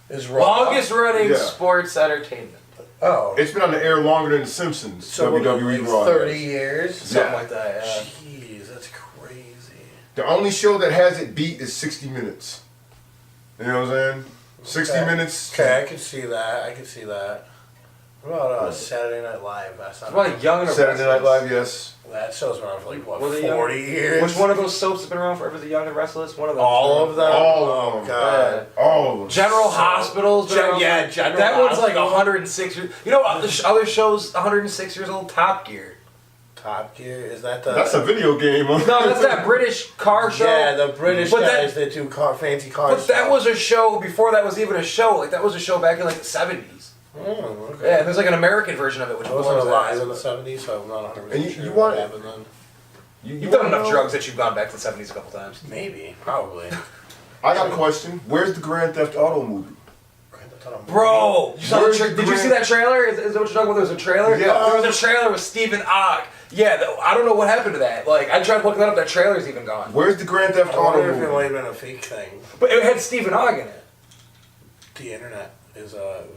Is Raw Longest running Yeah. sports entertainment. Oh. It's been on the air longer than The Simpsons. So what, WWE like Raw. 30 has. years? Something like that, yeah. Jeez, that's crazy. The only show that has it beat is 60 Minutes. You know what I'm saying? 60 Okay. Minutes. Okay, I can see that. What about Saturday Night Live? That's not What about Young and the Saturday Night Restless? Live, yes. That show's been on for like, what, Was it 40 years? Which one of those soaps has been around forever? The Young and Restless? One of them. All of them? All of Oh, them. God. All of them. General Hospital's been around yeah, for- General That one's like Hospital. 106 years. You know, other shows 106 years old. Top Gear. Top Gear? Is that the... That's a video game. Huh? No, that's that British car show. Yeah, the British But guys that do fancy cars. But that was a show before that was even a show. Like that was a show back in like the 70s. Oh, okay. Yeah, and there's like an American version of it, which I wasn't blows alive that. in the 70s, so I'm not 100% And you sure want- what happened then. You've done enough drugs that you've gone back to the 70s a couple times. Maybe. Probably. I got a question. Where's the Grand Theft Auto movie? Bro, you saw Where's did you Grand- see that trailer? Is that what you're talking about? There was a trailer? Yeah. There was a trailer with Stephen Ogg. Yeah, I don't know what happened to that. Like, I tried looking that up, that trailer's even gone. Where's the Grand Theft I Auto wonder if it might movie? have been a fake thing. But it had Stephen Ogg in it. The internet is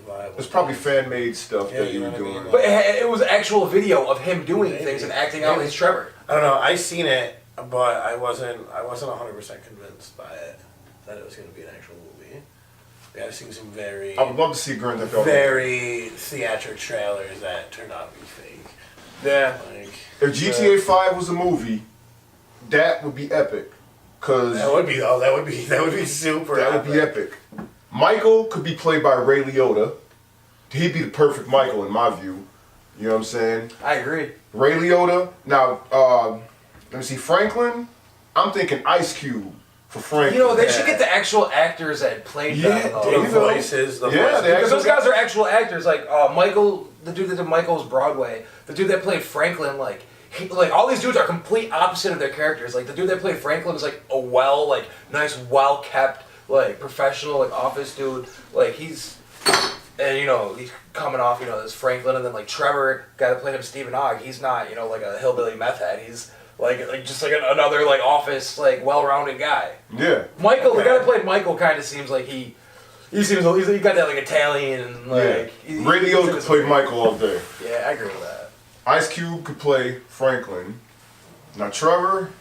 viable. It's probably fan-made stuff Yeah, that you you were know what I mean? doing. But it was actual video of him doing Maybe. things and acting out Maybe. as Trevor. I don't know. I seen it, but I wasn't 100% convinced by it that it was going to be an actual movie. Yeah, I've seen some very I would love to see Grand Theft Auto. very theatric trailers that turned out to be fake. Yeah. Like If GTA 5 was a movie, that would be epic. Cause that would be super. that would be epic. Michael could be played by Ray Liotta. He'd be the perfect Michael in my view. You know what I'm saying? I agree. Ray Liotta. Now, let me see. Franklin. I'm thinking Ice Cube for Franklin. You know, they should get the actual actors that played Yeah, them. though. The David. voices, the Yeah, voices. they Because those actually- guys are actual actors. Like Michael, the dude that did Michael's Broadway, the dude that played Franklin, like all these dudes are complete opposite of their characters. Like the dude that played Franklin is like a nice, well kept, like professional, like office dude. Like he's coming off, this Franklin, and then like Trevor, guy that played him, Stephen Ogg. He's not, like a hillbilly meth head. He's like just like another like office, like well-rounded guy. Yeah. Michael, the guy that played Michael, kind of seems like he seems he got that like Italian like. Yeah. Ray Liotta could play Michael all day. Yeah, I agree with that. Ice Cube could play Franklin. Now Trevor,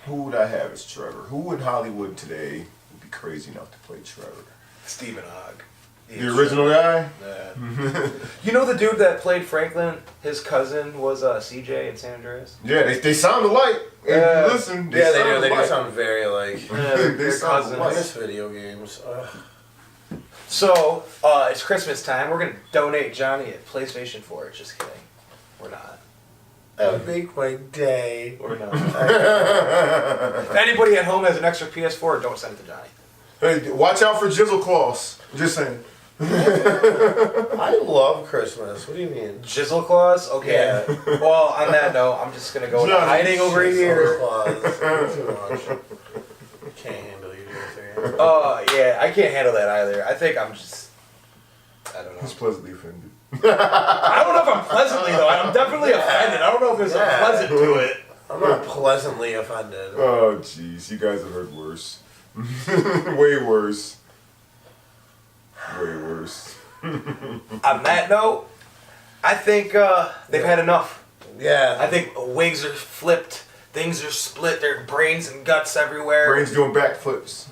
who would I have as Trevor? Who in Hollywood today would be crazy enough to play Trevor? Stephen Ogg. The original guy? Yeah. You know the dude that played Franklin? His cousin was CJ in San Andreas. Yeah, they sound alike. If Yeah. you listen, Yeah, they sound do. They do alike. sound very like. Yeah, They they're sound cousins. alike. I miss video games. So it's Christmas time. We're gonna donate Jonnie a PlayStation 4. Just kidding. We're not. That would make my day. We're not. If anybody at home has an extra PS4, don't send it to Jonnie. Hey, watch out for Jizzle Claws. Just saying. I love Christmas. What do you mean? Jizzle claws? Okay. Yeah. Well, on that note, I'm just gonna go into Jonnie, hiding over here. Too much. Can't handle you, dude. Yeah, I can't handle that either. I think I'm just. I don't know. He's pleasantly offended. I don't know if I'm pleasantly though. I'm definitely offended. I don't know if there's Yeah. a pleasant to it. I'm not pleasantly offended. Oh, jeez. You guys have heard worse. Way worse. Way worse. On that note, I think they've had enough. Yeah. I think wigs are flipped. Things are split. There are brains and guts everywhere. Brain's doing backflips.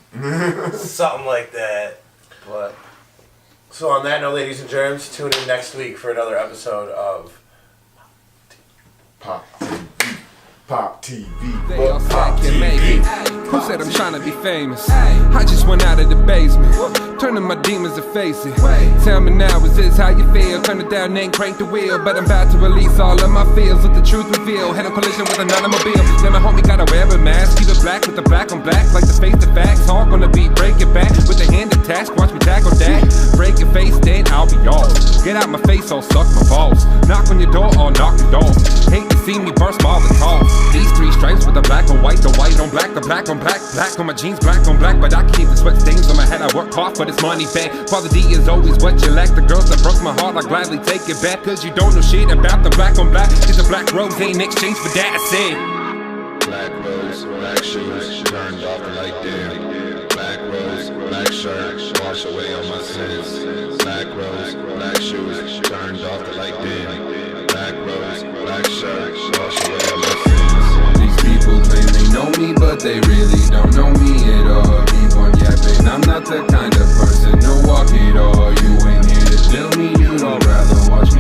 Something like that. But So on that note, ladies and germs, tune in next week for another episode of Pop TV. Pop TV. They all Pop say I can make TV. it. Who said I'm trying to be famous? I just went out of the basement, turning my demons to face it. Tell me now, is this how you feel? Turn it down and crank the wheel, but I'm about to release all of my feels. Let the truth reveal. Had a collision with an automobile. Then my homie gotta wear a mask. Keep it black with the black on black, like the face the facts. Talk on the beat, break it back with the hand attached. Watch me tackle that. Break your face, then I'll be off. Get out my face, I'll suck my balls. Knock on your door, I'll knock it off. Hate to see me burst all the calls. These three stripes with the black on white, the white on black, the black on black, black on my jeans, black on black. But I keep the sweat stains on my head. I work hard for this money back. Quality is always what you lack. The girls that broke my heart, I gladly take it back. Cause you don't know shit about the black on black. It's a black rose, ain't exchange for that. I said Black rose, black shoes, turned off the light dim. Black rose, black shirt, wash away all my sins. Black rose, black shoes, turned off the light dim. Black rose, black shirt, wash away all my sins. These people claim they know me, but they really don't know me at all. Keep on yapping, I'm not the kind of person to walk it all. You ain't here to tell me, you'd all rather watch me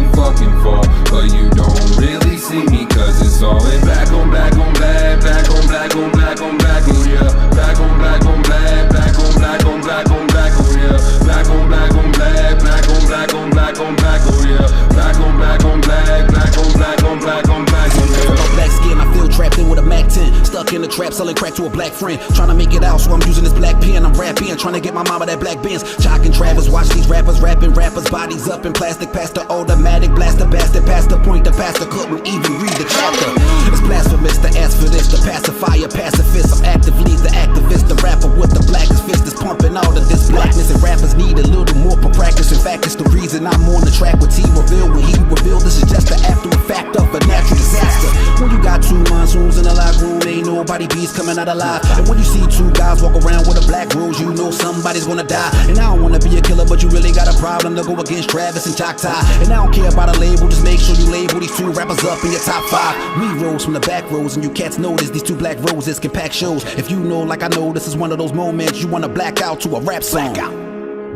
stuck in the trap, selling crack to a black friend. Trying to make it out, so I'm using this black pen. I'm rapping, trying to get my mama that black Benz. Jocking Travers, watch these rappers rapping. Rappers bodies up in plastic, past the automatic blaster, bastard, past the point. The pastor couldn't even read the chapter. It's blasphemous to ask for this. The pacifier, pacifist. I'm actively the activist, the rapper with the blackest fist is pumping all of this blackness. And rappers need a little more for practice. In fact, it's the reason I'm on the track with T-ravill. When he revealed this is just the after effect of a natural disaster. When you got 2 monsoons in a locker room, ain't nobody beats coming out alive. And when you see 2 guys walk around with a black rose, you know somebody's gonna die. And I don't wanna be a killer, but you really got a problem to go against Travis and Choctaw. And I don't care about a label, just make sure you label these 2 rappers up in your top 5. We rose from the back rows, and you cats notice these 2 black roses can pack shows. If you know, like I know, this is one of those moments you wanna black out to a rap song.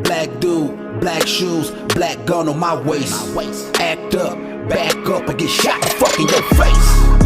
Black dude, black shoes, black gun on my waist. Act up, back up, and get shot the fuck in your face.